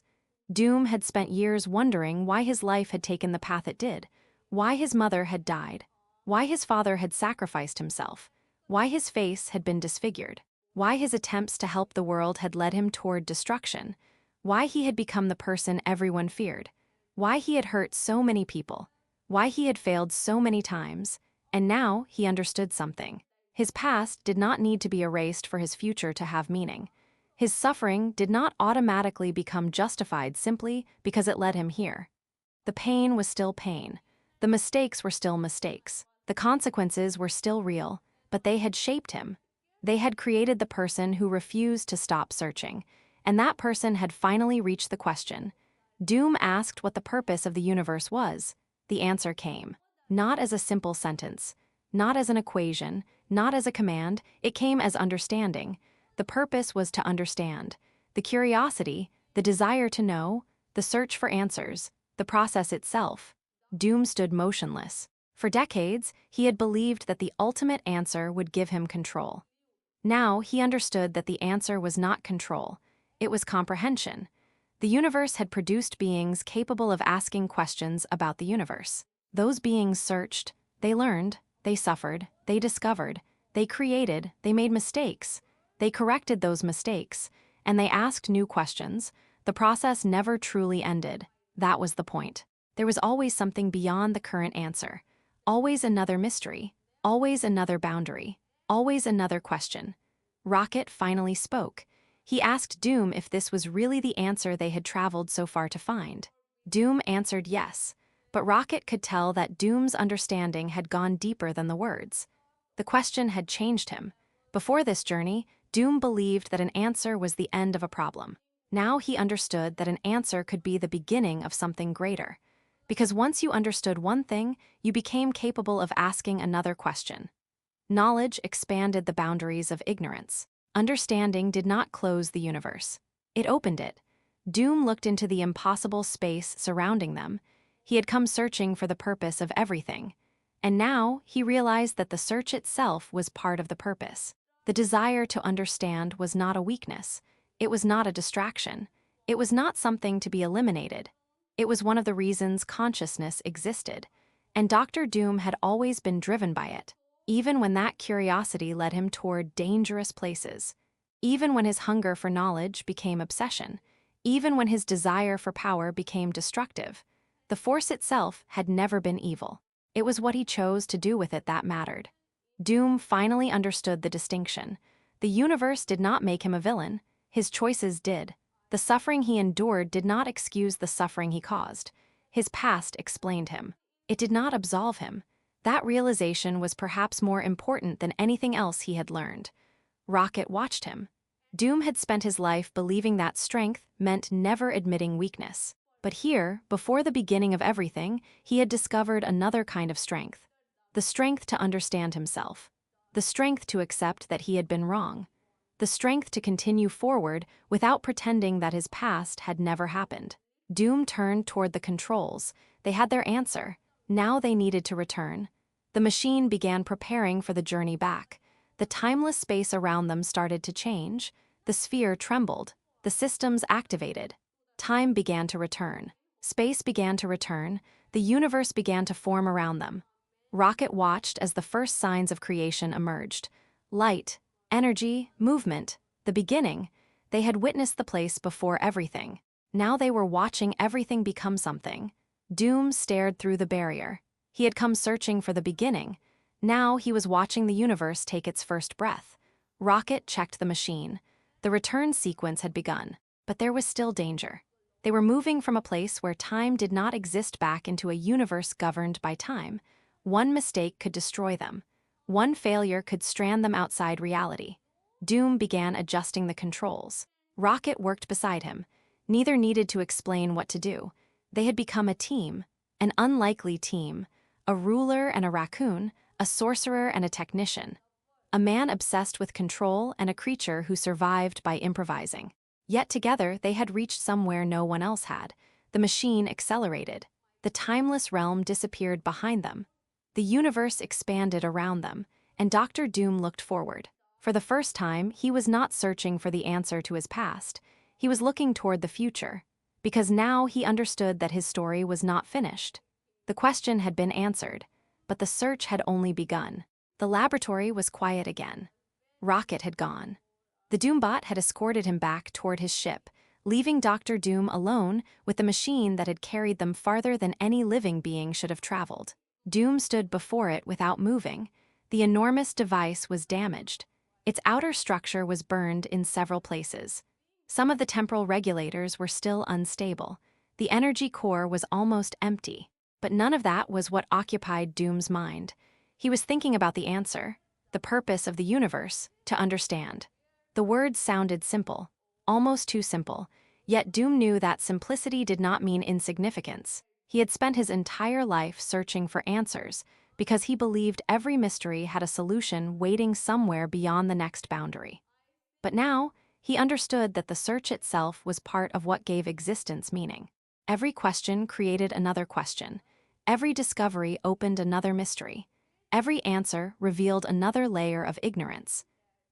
Doom had spent years wondering why his life had taken the path it did, why his mother had died, why his father had sacrificed himself, why his face had been disfigured, why his attempts to help the world had led him toward destruction, why he had become the person everyone feared, why he had hurt so many people, why he had failed so many times, and now he understood something. His past did not need to be erased for his future to have meaning. His suffering did not automatically become justified simply because it led him here. The pain was still pain. The mistakes were still mistakes. The consequences were still real, but they had shaped him. They had created the person who refused to stop searching, and that person had finally reached the question. Doom asked what the purpose of the universe was. The answer came. Not as a simple sentence, not as an equation, not as a command, it came as understanding. The purpose was to understand. The curiosity, the desire to know, the search for answers, the process itself. Doom stood motionless. For decades, he had believed that the ultimate answer would give him control. Now he understood that the answer was not control. It was comprehension. The universe had produced beings capable of asking questions about the universe. Those beings searched, they learned, they suffered, they discovered, they created, they made mistakes. They corrected those mistakes, and they asked new questions. The process never truly ended. That was the point. There was always something beyond the current answer. Always another mystery. Always another boundary. Always another question. Rocket finally spoke. He asked Doom if this was really the answer they had traveled so far to find. Doom answered yes, but Rocket could tell that Doom's understanding had gone deeper than the words. The question had changed him. Before this journey, Doom believed that an answer was the end of a problem. Now he understood that an answer could be the beginning of something greater. Because once you understood one thing, you became capable of asking another question. Knowledge expanded the boundaries of ignorance. Understanding did not close the universe. It opened it. Doom looked into the impossible space surrounding them. He had come searching for the purpose of everything. And now he realized that the search itself was part of the purpose. The desire to understand was not a weakness. It was not a distraction. It was not something to be eliminated. It was one of the reasons consciousness existed. And Dr. Doom had always been driven by it, even when that curiosity led him toward dangerous places, even when his hunger for knowledge became obsession, even when his desire for power became destructive. The force itself had never been evil. It was what he chose to do with it that mattered. Doom finally understood the distinction. The universe did not make him a villain. His choices did. The suffering he endured did not excuse the suffering he caused. His past explained him. It did not absolve him. That realization was perhaps more important than anything else he had learned. Rocket watched him. Doom had spent his life believing that strength meant never admitting weakness. But here, before the beginning of everything, he had discovered another kind of strength. The strength to understand himself. The strength to accept that he had been wrong. The strength to continue forward without pretending that his past had never happened. Doom turned toward the controls. They had their answer. Now they needed to return. The machine began preparing for the journey back. The timeless space around them started to change. The sphere trembled. The systems activated. Time began to return. Space began to return. The universe began to form around them. Rocket watched as the first signs of creation emerged. Light, energy, movement, the beginning. They had witnessed the place before everything. Now they were watching everything become something. Doom stared through the barrier. He had come searching for the beginning. Now he was watching the universe take its first breath. Rocket checked the machine. The return sequence had begun, but there was still danger. They were moving from a place where time did not exist back into a universe governed by time. One mistake could destroy them. One failure could strand them outside reality. Doom began adjusting the controls. Rocket worked beside him. Neither needed to explain what to do. They had become a team, an unlikely team, a ruler and a raccoon, a sorcerer and a technician, a man obsessed with control and a creature who survived by improvising. Yet together they had reached somewhere no one else had. The machine accelerated. The timeless realm disappeared behind them. The universe expanded around them, and Dr. Doom looked forward. For the first time, he was not searching for the answer to his past. He was looking toward the future. because now he understood that his story was not finished. The question had been answered, but the search had only begun. The laboratory was quiet again. Rocket had gone. The Doombot had escorted him back toward his ship, leaving Dr. Doom alone with the machine that had carried them farther than any living being should have traveled. Doom stood before it without moving. The enormous device was damaged. Its outer structure was burned in several places. Some of the temporal regulators were still unstable. The energy core was almost empty. But none of that was what occupied Doom's mind. He was thinking about the answer, the purpose of the universe, to understand. The words sounded simple, almost too simple, yet Doom knew that simplicity did not mean insignificance. He had spent his entire life searching for answers because he believed every mystery had a solution waiting somewhere beyond the next boundary. But now, he understood that the search itself was part of what gave existence meaning. Every question created another question. Every discovery opened another mystery. Every answer revealed another layer of ignorance.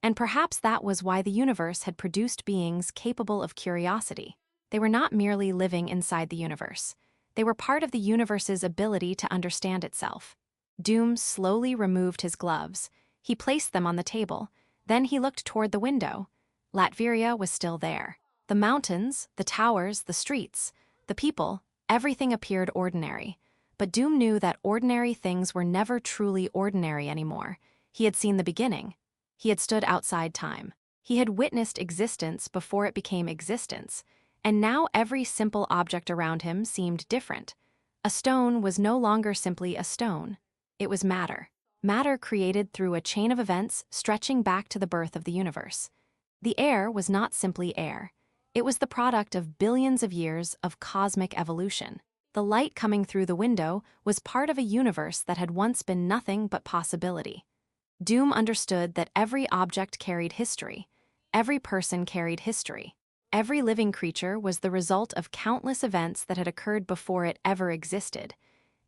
And perhaps that was why the universe had produced beings capable of curiosity. They were not merely living inside the universe. They were part of the universe's ability to understand itself. Doom slowly removed his gloves. He placed them on the table. Then he looked toward the window. Latveria was still there. The mountains, the towers, the streets, the people, everything appeared ordinary. But Doom knew that ordinary things were never truly ordinary anymore. He had seen the beginning. He had stood outside time. He had witnessed existence before it became existence. And now every simple object around him seemed different. A stone was no longer simply a stone. It was matter. Matter created through a chain of events stretching back to the birth of the universe. The air was not simply air. It was the product of billions of years of cosmic evolution. The light coming through the window was part of a universe that had once been nothing but possibility. Doom understood that every object carried history. Every person carried history. Every living creature was the result of countless events that had occurred before it ever existed.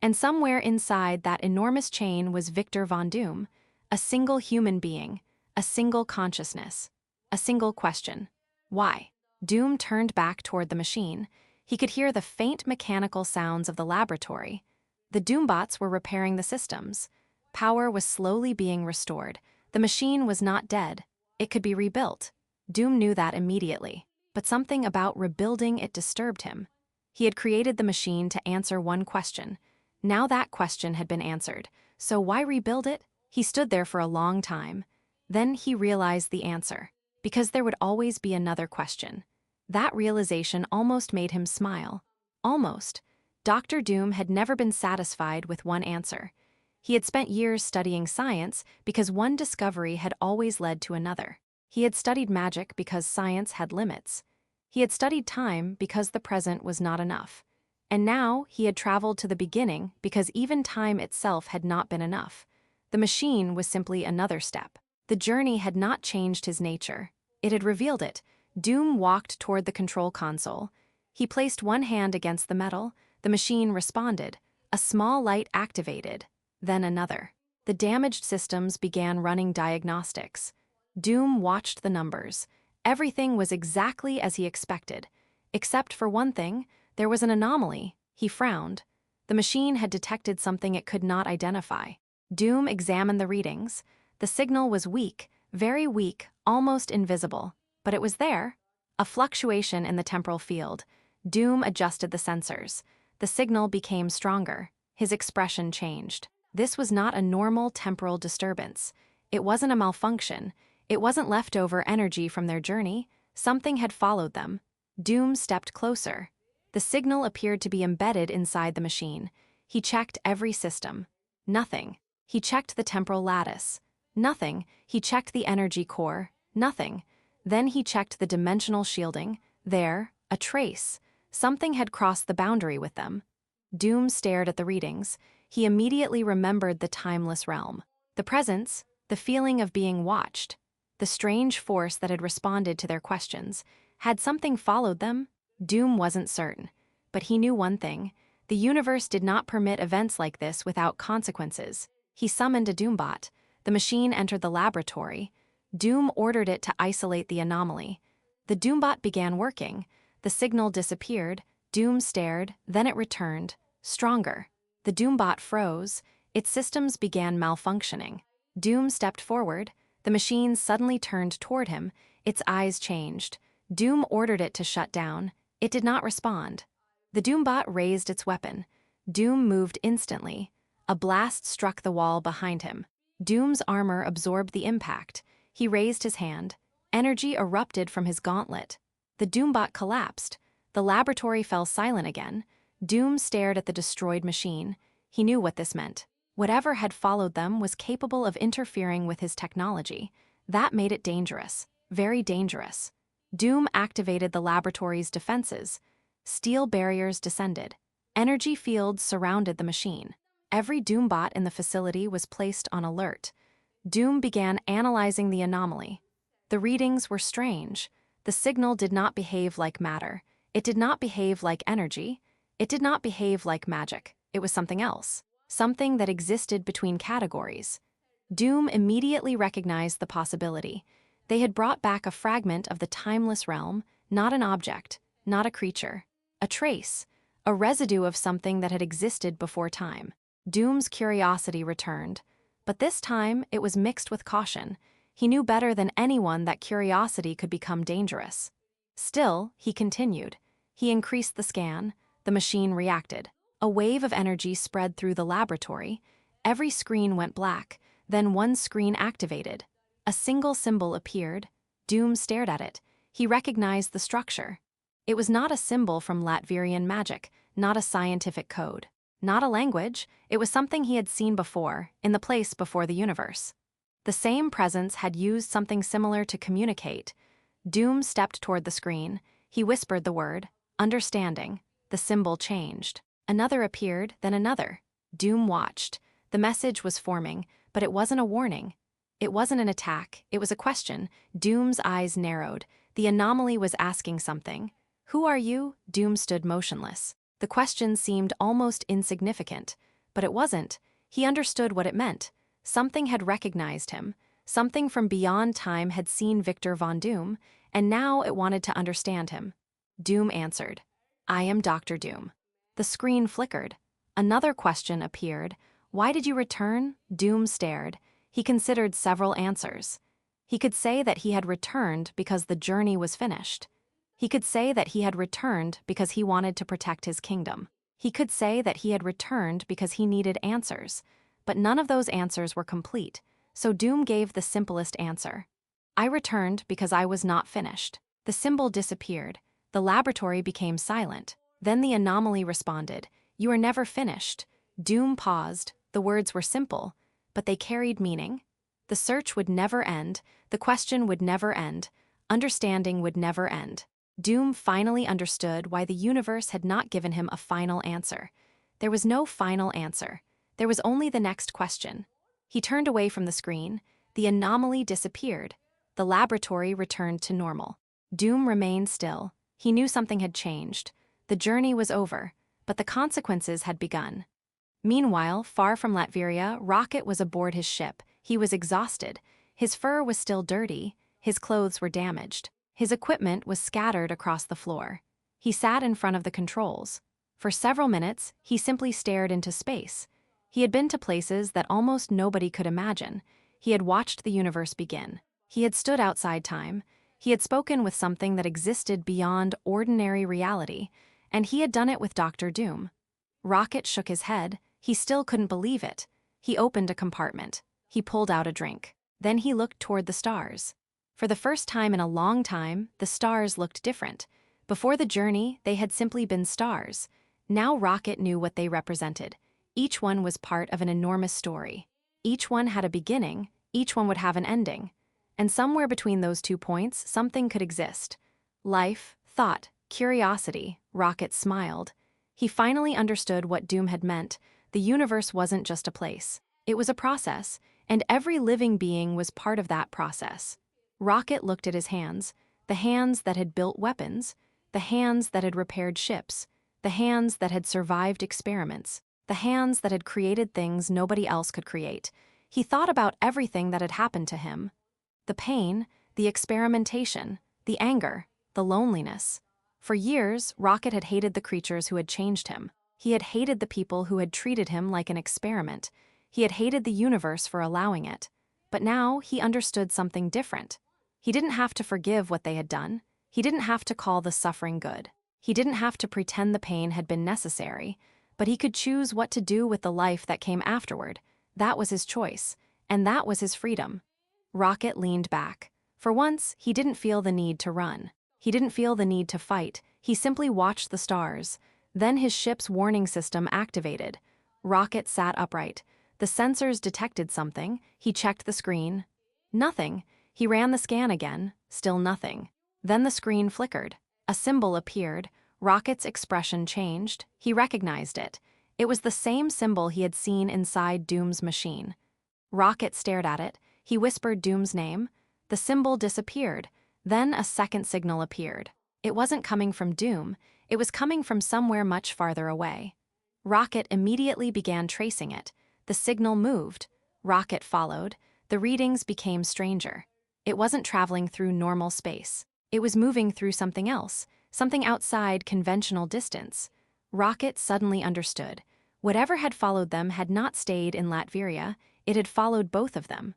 And somewhere inside that enormous chain was Victor Von Doom, a single human being, a single consciousness, a single question. Why? Doom turned back toward the machine. He could hear the faint mechanical sounds of the laboratory. The Doombots were repairing the systems. Power was slowly being restored. The machine was not dead. It could be rebuilt. Doom knew that immediately. But something about rebuilding it disturbed him. He had created the machine to answer one question. Now that question had been answered. So why rebuild it? He stood there for a long time. Then he realized the answer. Because there would always be another question. That realization almost made him smile. Almost. Dr. Doom had never been satisfied with one answer. He had spent years studying science because one discovery had always led to another. He had studied magic because science had limits. He had studied time because the present was not enough. And now he had traveled to the beginning because even time itself had not been enough. The machine was simply another step. The journey had not changed his nature. It had revealed it. Doom walked toward the control console. He placed one hand against the metal. The machine responded. A small light activated. Then another. The damaged systems began running diagnostics. Doom watched the numbers. Everything was exactly as he expected. Except for one thing, there was an anomaly. He frowned. The machine had detected something it could not identify. Doom examined the readings. The signal was weak, very weak, almost invisible. But it was there. A fluctuation in the temporal field. Doom adjusted the sensors. The signal became stronger. His expression changed. This was not a normal temporal disturbance. It wasn't a malfunction. It wasn't leftover energy from their journey. Something had followed them. Doom stepped closer. The signal appeared to be embedded inside the machine. He checked every system. Nothing. He checked the temporal lattice. Nothing. He checked the energy core. Nothing. Then he checked the dimensional shielding. There, a trace. Something had crossed the boundary with them. Doom stared at the readings. He immediately remembered the timeless realm. The presence, the feeling of being watched, the strange force that had responded to their questions. Had something followed them? Doom wasn't certain. But he knew one thing. The universe did not permit events like this without consequences. He summoned a Doombot. The machine entered the laboratory. Doom ordered it to isolate the anomaly. The Doombot began working. The signal disappeared. Doom stared, then it returned, stronger. The Doombot froze, its systems began malfunctioning. Doom stepped forward, the machine suddenly turned toward him, its eyes changed. Doom ordered it to shut down. It did not respond. The Doombot raised its weapon. Doom moved instantly. A blast struck the wall behind him. Doom's armor absorbed the impact. He raised his hand. Energy erupted from his gauntlet. The Doombot collapsed. The laboratory fell silent again. Doom stared at the destroyed machine. He knew what this meant. Whatever had followed them was capable of interfering with his technology. That made it dangerous. Very dangerous. Doom activated the laboratory's defenses. Steel barriers descended. Energy fields surrounded the machine. Every Doombot in the facility was placed on alert. Doom began analyzing the anomaly. The readings were strange. The signal did not behave like matter. It did not behave like energy. It did not behave like magic. It was something else. Something that existed between categories. Doom immediately recognized the possibility. They had brought back a fragment of the timeless realm, not an object, not a creature. A trace, a residue of something that had existed before time. Doom's curiosity returned, but this time it was mixed with caution. He knew better than anyone that curiosity could become dangerous. Still, he continued. He increased the scan. The machine reacted. A wave of energy spread through the laboratory. Every screen went black, then one screen activated. A single symbol appeared. Doom stared at it. He recognized the structure. It was not a symbol from Latvian magic, not a scientific code. Not a language, it was something he had seen before, in the place before the universe. The same presence had used something similar to communicate. Doom stepped toward the screen. He whispered the word, understanding. The symbol changed. Another appeared, then another. Doom watched. The message was forming, but it wasn't a warning. It wasn't an attack, it was a question. Doom's eyes narrowed. The anomaly was asking something. Who are you? Doom stood motionless. The question seemed almost insignificant, but it wasn't. He understood what it meant. Something had recognized him. Something from beyond time had seen Victor Von Doom, and now it wanted to understand him. Doom answered, I am Dr. Doom. The screen flickered. Another question appeared. Why did you return? Doom stared. He considered several answers. He could say that he had returned because the journey was finished. He could say that he had returned because he wanted to protect his kingdom. He could say that he had returned because he needed answers. But none of those answers were complete, so Doom gave the simplest answer. I returned because I was not finished. The symbol disappeared. The laboratory became silent. Then the anomaly responded, You are never finished. Doom paused. The words were simple, but they carried meaning. The search would never end. The question would never end. Understanding would never end. Doom finally understood why the universe had not given him a final answer. There was no final answer. There was only the next question. He turned away from the screen. The anomaly disappeared. The laboratory returned to normal. Doom remained still. He knew something had changed. The journey was over, but the consequences had begun. Meanwhile, far from Latveria, Rocket was aboard his ship. He was exhausted. His fur was still dirty. His clothes were damaged. His equipment was scattered across the floor. He sat in front of the controls. For several minutes, he simply stared into space. He had been to places that almost nobody could imagine. He had watched the universe begin. He had stood outside time. He had spoken with something that existed beyond ordinary reality, and he had done it with Dr. Doom. Rocket shook his head. He still couldn't believe it. He opened a compartment. He pulled out a drink. Then he looked toward the stars. For the first time in a long time, the stars looked different. Before the journey, they had simply been stars. Now Rocket knew what they represented. Each one was part of an enormous story. Each one had a beginning, each one would have an ending. And somewhere between those 2 points, something could exist. Life, thought, curiosity. Rocket smiled. He finally understood what Doom had meant. The universe wasn't just a place. It was a process, and every living being was part of that process. Rocket looked at his hands, the hands that had built weapons, the hands that had repaired ships, the hands that had survived experiments, the hands that had created things nobody else could create. He thought about everything that had happened to him. The pain, the experimentation, the anger, the loneliness. For years, Rocket had hated the creatures who had changed him. He had hated the people who had treated him like an experiment. He had hated the universe for allowing it. But now he understood something different. He didn't have to forgive what they had done. He didn't have to call the suffering good. He didn't have to pretend the pain had been necessary. But he could choose what to do with the life that came afterward. That was his choice. And that was his freedom. Rocket leaned back. For once, he didn't feel the need to run. He didn't feel the need to fight. He simply watched the stars. Then his ship's warning system activated. Rocket sat upright. The sensors detected something. He checked the screen. Nothing. He ran the scan again. Still nothing. Then the screen flickered. A symbol appeared. Rocket's expression changed. He recognized it. It was the same symbol he had seen inside Doom's machine. Rocket stared at it. He whispered Doom's name. The symbol disappeared. Then a second signal appeared. It wasn't coming from Doom. It was coming from somewhere much farther away. Rocket immediately began tracing it. The signal moved. Rocket followed. The readings became stranger. It wasn't traveling through normal space. It was moving through something else, something outside conventional distance. Rocket suddenly understood. Whatever had followed them had not stayed in Latveria. It had followed both of them.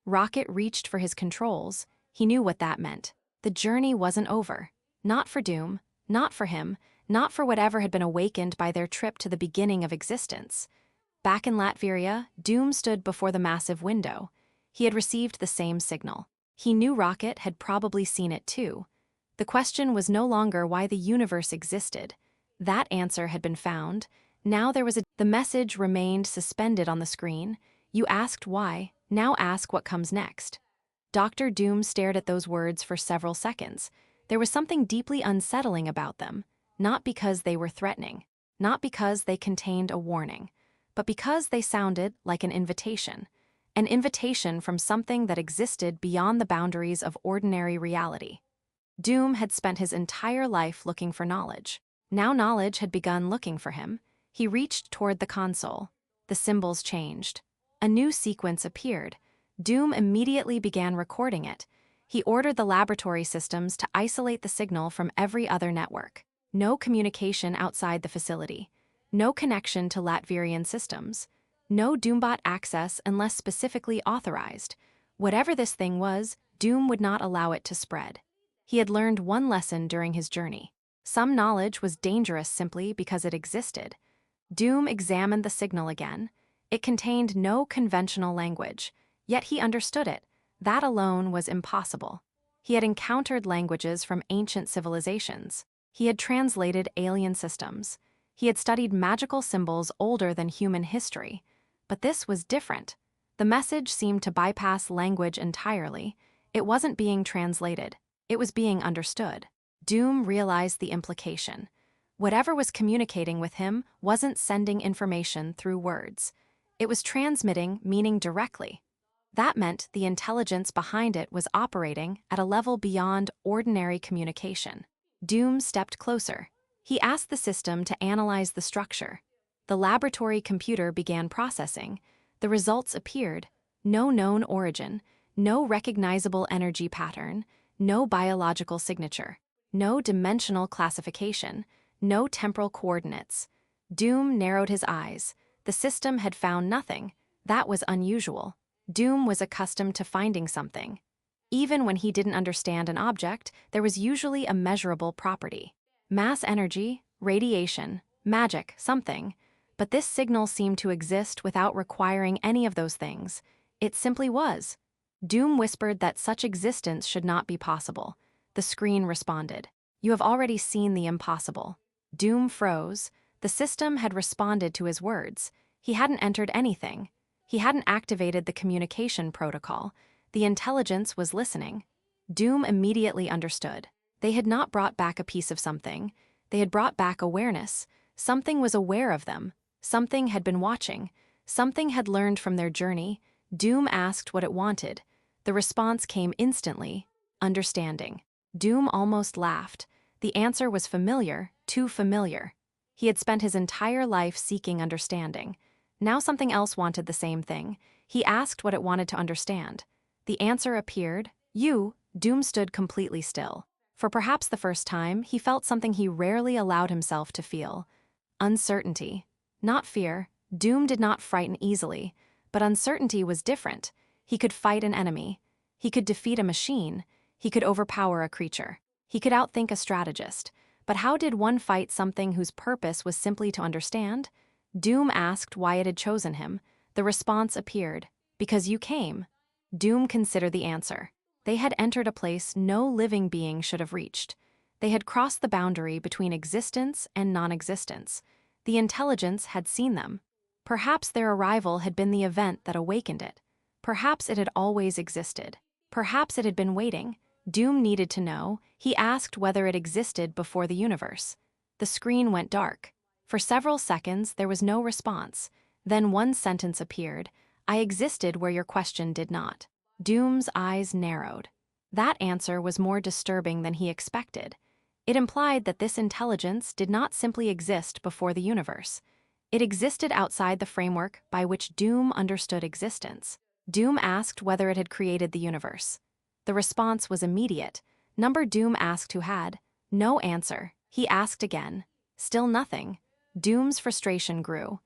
Rocket reached for his controls. He knew what that meant. The journey wasn't over. Not for Doom, not for him, not for whatever had been awakened by their trip to the beginning of existence. Back in Latveria, Doom stood before the massive window. He had received the same signal. He knew Rocket had probably seen it too. The question was no longer why the universe existed. That answer had been found. Now there was the message remained suspended on the screen. You asked why, now ask what comes next. Dr. Doom stared at those words for several seconds. There was something deeply unsettling about them, not because they were threatening, not because they contained a warning, but because they sounded like an invitation from something that existed beyond the boundaries of ordinary reality. Doom had spent his entire life looking for knowledge. Now knowledge had begun looking for him. He reached toward the console. The symbols changed. A new sequence appeared. Doom immediately began recording it. He ordered the laboratory systems to isolate the signal from every other network. No communication outside the facility. No connection to Latvian systems. No Doombot access unless specifically authorized. Whatever this thing was, Doom would not allow it to spread. He had learned one lesson during his journey. Some knowledge was dangerous simply because it existed. Doom examined the signal again. It contained no conventional language. Yet he understood it. That alone was impossible. He had encountered languages from ancient civilizations. He had translated alien systems. He had studied magical symbols older than human history. But this was different. The message seemed to bypass language entirely. It wasn't being translated. It was being understood. Doom realized the implication. Whatever was communicating with him wasn't sending information through words. It was transmitting meaning directly. That meant the intelligence behind it was operating at a level beyond ordinary communication. Doom stepped closer. He asked the system to analyze the structure. The laboratory computer began processing. The results appeared. No known origin, no recognizable energy pattern, no biological signature, no dimensional classification, no temporal coordinates. Doom narrowed his eyes. The system had found nothing. That was unusual. Doom was accustomed to finding something. Even when he didn't understand an object, there was usually a measurable property. Mass energy, radiation, magic, something. But this signal seemed to exist without requiring any of those things. It simply was. Doom whispered that such existence should not be possible. The screen responded. You have already seen the impossible. Doom froze. The system had responded to his words. He hadn't entered anything. He hadn't activated the communication protocol. The intelligence was listening. Doom immediately understood. They had not brought back a piece of something. They had brought back awareness. Something was aware of them. Something had been watching. Something had learned from their journey. Doom asked what it wanted. The response came instantly. Understanding. Doom almost laughed. The answer was familiar, too familiar. He had spent his entire life seeking understanding. Now something else wanted the same thing. He asked what it wanted to understand. The answer appeared. Doom stood completely still. For perhaps the first time, he felt something he rarely allowed himself to feel: uncertainty. Not fear. Doom did not frighten easily, but uncertainty was different. He could fight an enemy. He could defeat a machine. He could overpower a creature. He could outthink a strategist. But how did one fight something whose purpose was simply to understand? Doom asked why it had chosen him. The response appeared: because you came. Doom considered the answer. They had entered a place no living being should have reached. They had crossed the boundary between existence and non-existence. The intelligence had seen them. Perhaps their arrival had been the event that awakened it. Perhaps it had always existed. Perhaps it had been waiting. Doom needed to know. He asked whether it existed before the universe. The screen went dark. For several seconds, there was no response. Then one sentence appeared: I existed where your question did not. Doom's eyes narrowed. That answer was more disturbing than he expected. It implied that this intelligence did not simply exist before the universe. It existed outside the framework by which Doom understood existence. Doom asked whether it had created the universe. The response was immediate. Number Doom asked who had. No answer. He asked again. Still nothing. Doom's frustration grew.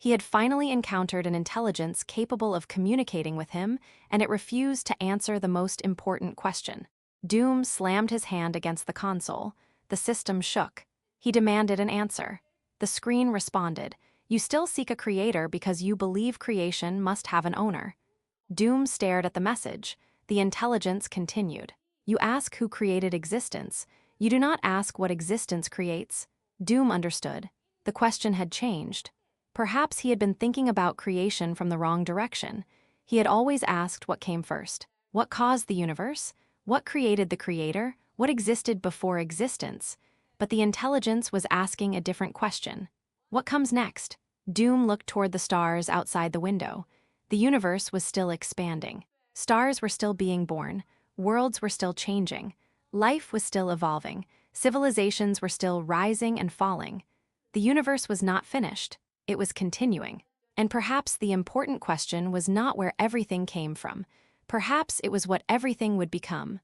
He had finally encountered an intelligence capable of communicating with him, and it refused to answer the most important question. Doom slammed his hand against the console. The system shook. He demanded an answer. The screen responded: you still seek a creator because you believe creation must have an owner. Doom stared at the message. The intelligence continued: you ask who created existence. You do not ask what existence creates. Doom understood. The question had changed. Perhaps he had been thinking about creation from the wrong direction. He had always asked what came first. What caused the universe? What created the creator? What existed before existence? But the intelligence was asking a different question. What comes next? Doom looked toward the stars outside the window. The universe was still expanding. Stars were still being born. Worlds were still changing. Life was still evolving. Civilizations were still rising and falling. The universe was not finished. It was continuing. And perhaps the important question was not where everything came from. Perhaps it was what everything would become.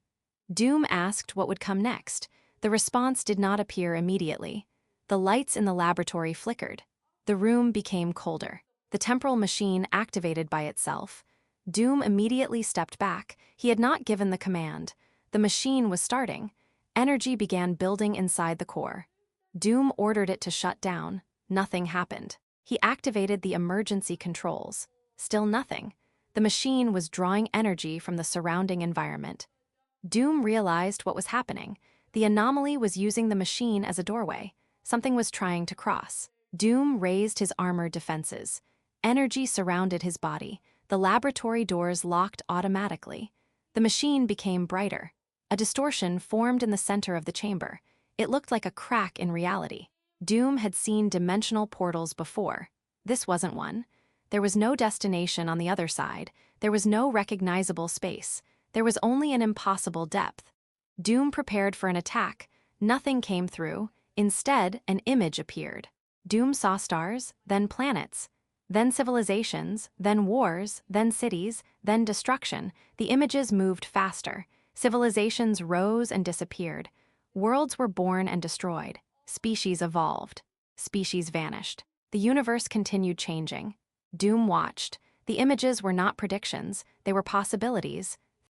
Doom asked what would come next. The response did not appear immediately. The lights in the laboratory flickered. The room became colder. The temporal machine activated by itself. Doom immediately stepped back. He had not given the command. The machine was starting. Energy began building inside the core. Doom ordered it to shut down. Nothing happened. He activated the emergency controls. Still nothing. The machine was drawing energy from the surrounding environment. Doom realized what was happening. The anomaly was using the machine as a doorway. Something was trying to cross. Doom raised his armored defenses. Energy surrounded his body. The laboratory doors locked automatically. The machine became brighter. A distortion formed in the center of the chamber. It looked like a crack in reality. Doom had seen dimensional portals before. This wasn't one. There was no destination on the other side. There was no recognizable space. There was only an impossible depth. Doom prepared for an attack. Nothing came through. Instead, an image appeared. Doom saw stars, then planets, then civilizations, then wars, then cities, then destruction. The images moved faster. Civilizations rose and disappeared. Worlds were born and destroyed. Species evolved. Species vanished. The universe continued changing. Doom watched. The images were not predictions. They were possibilities.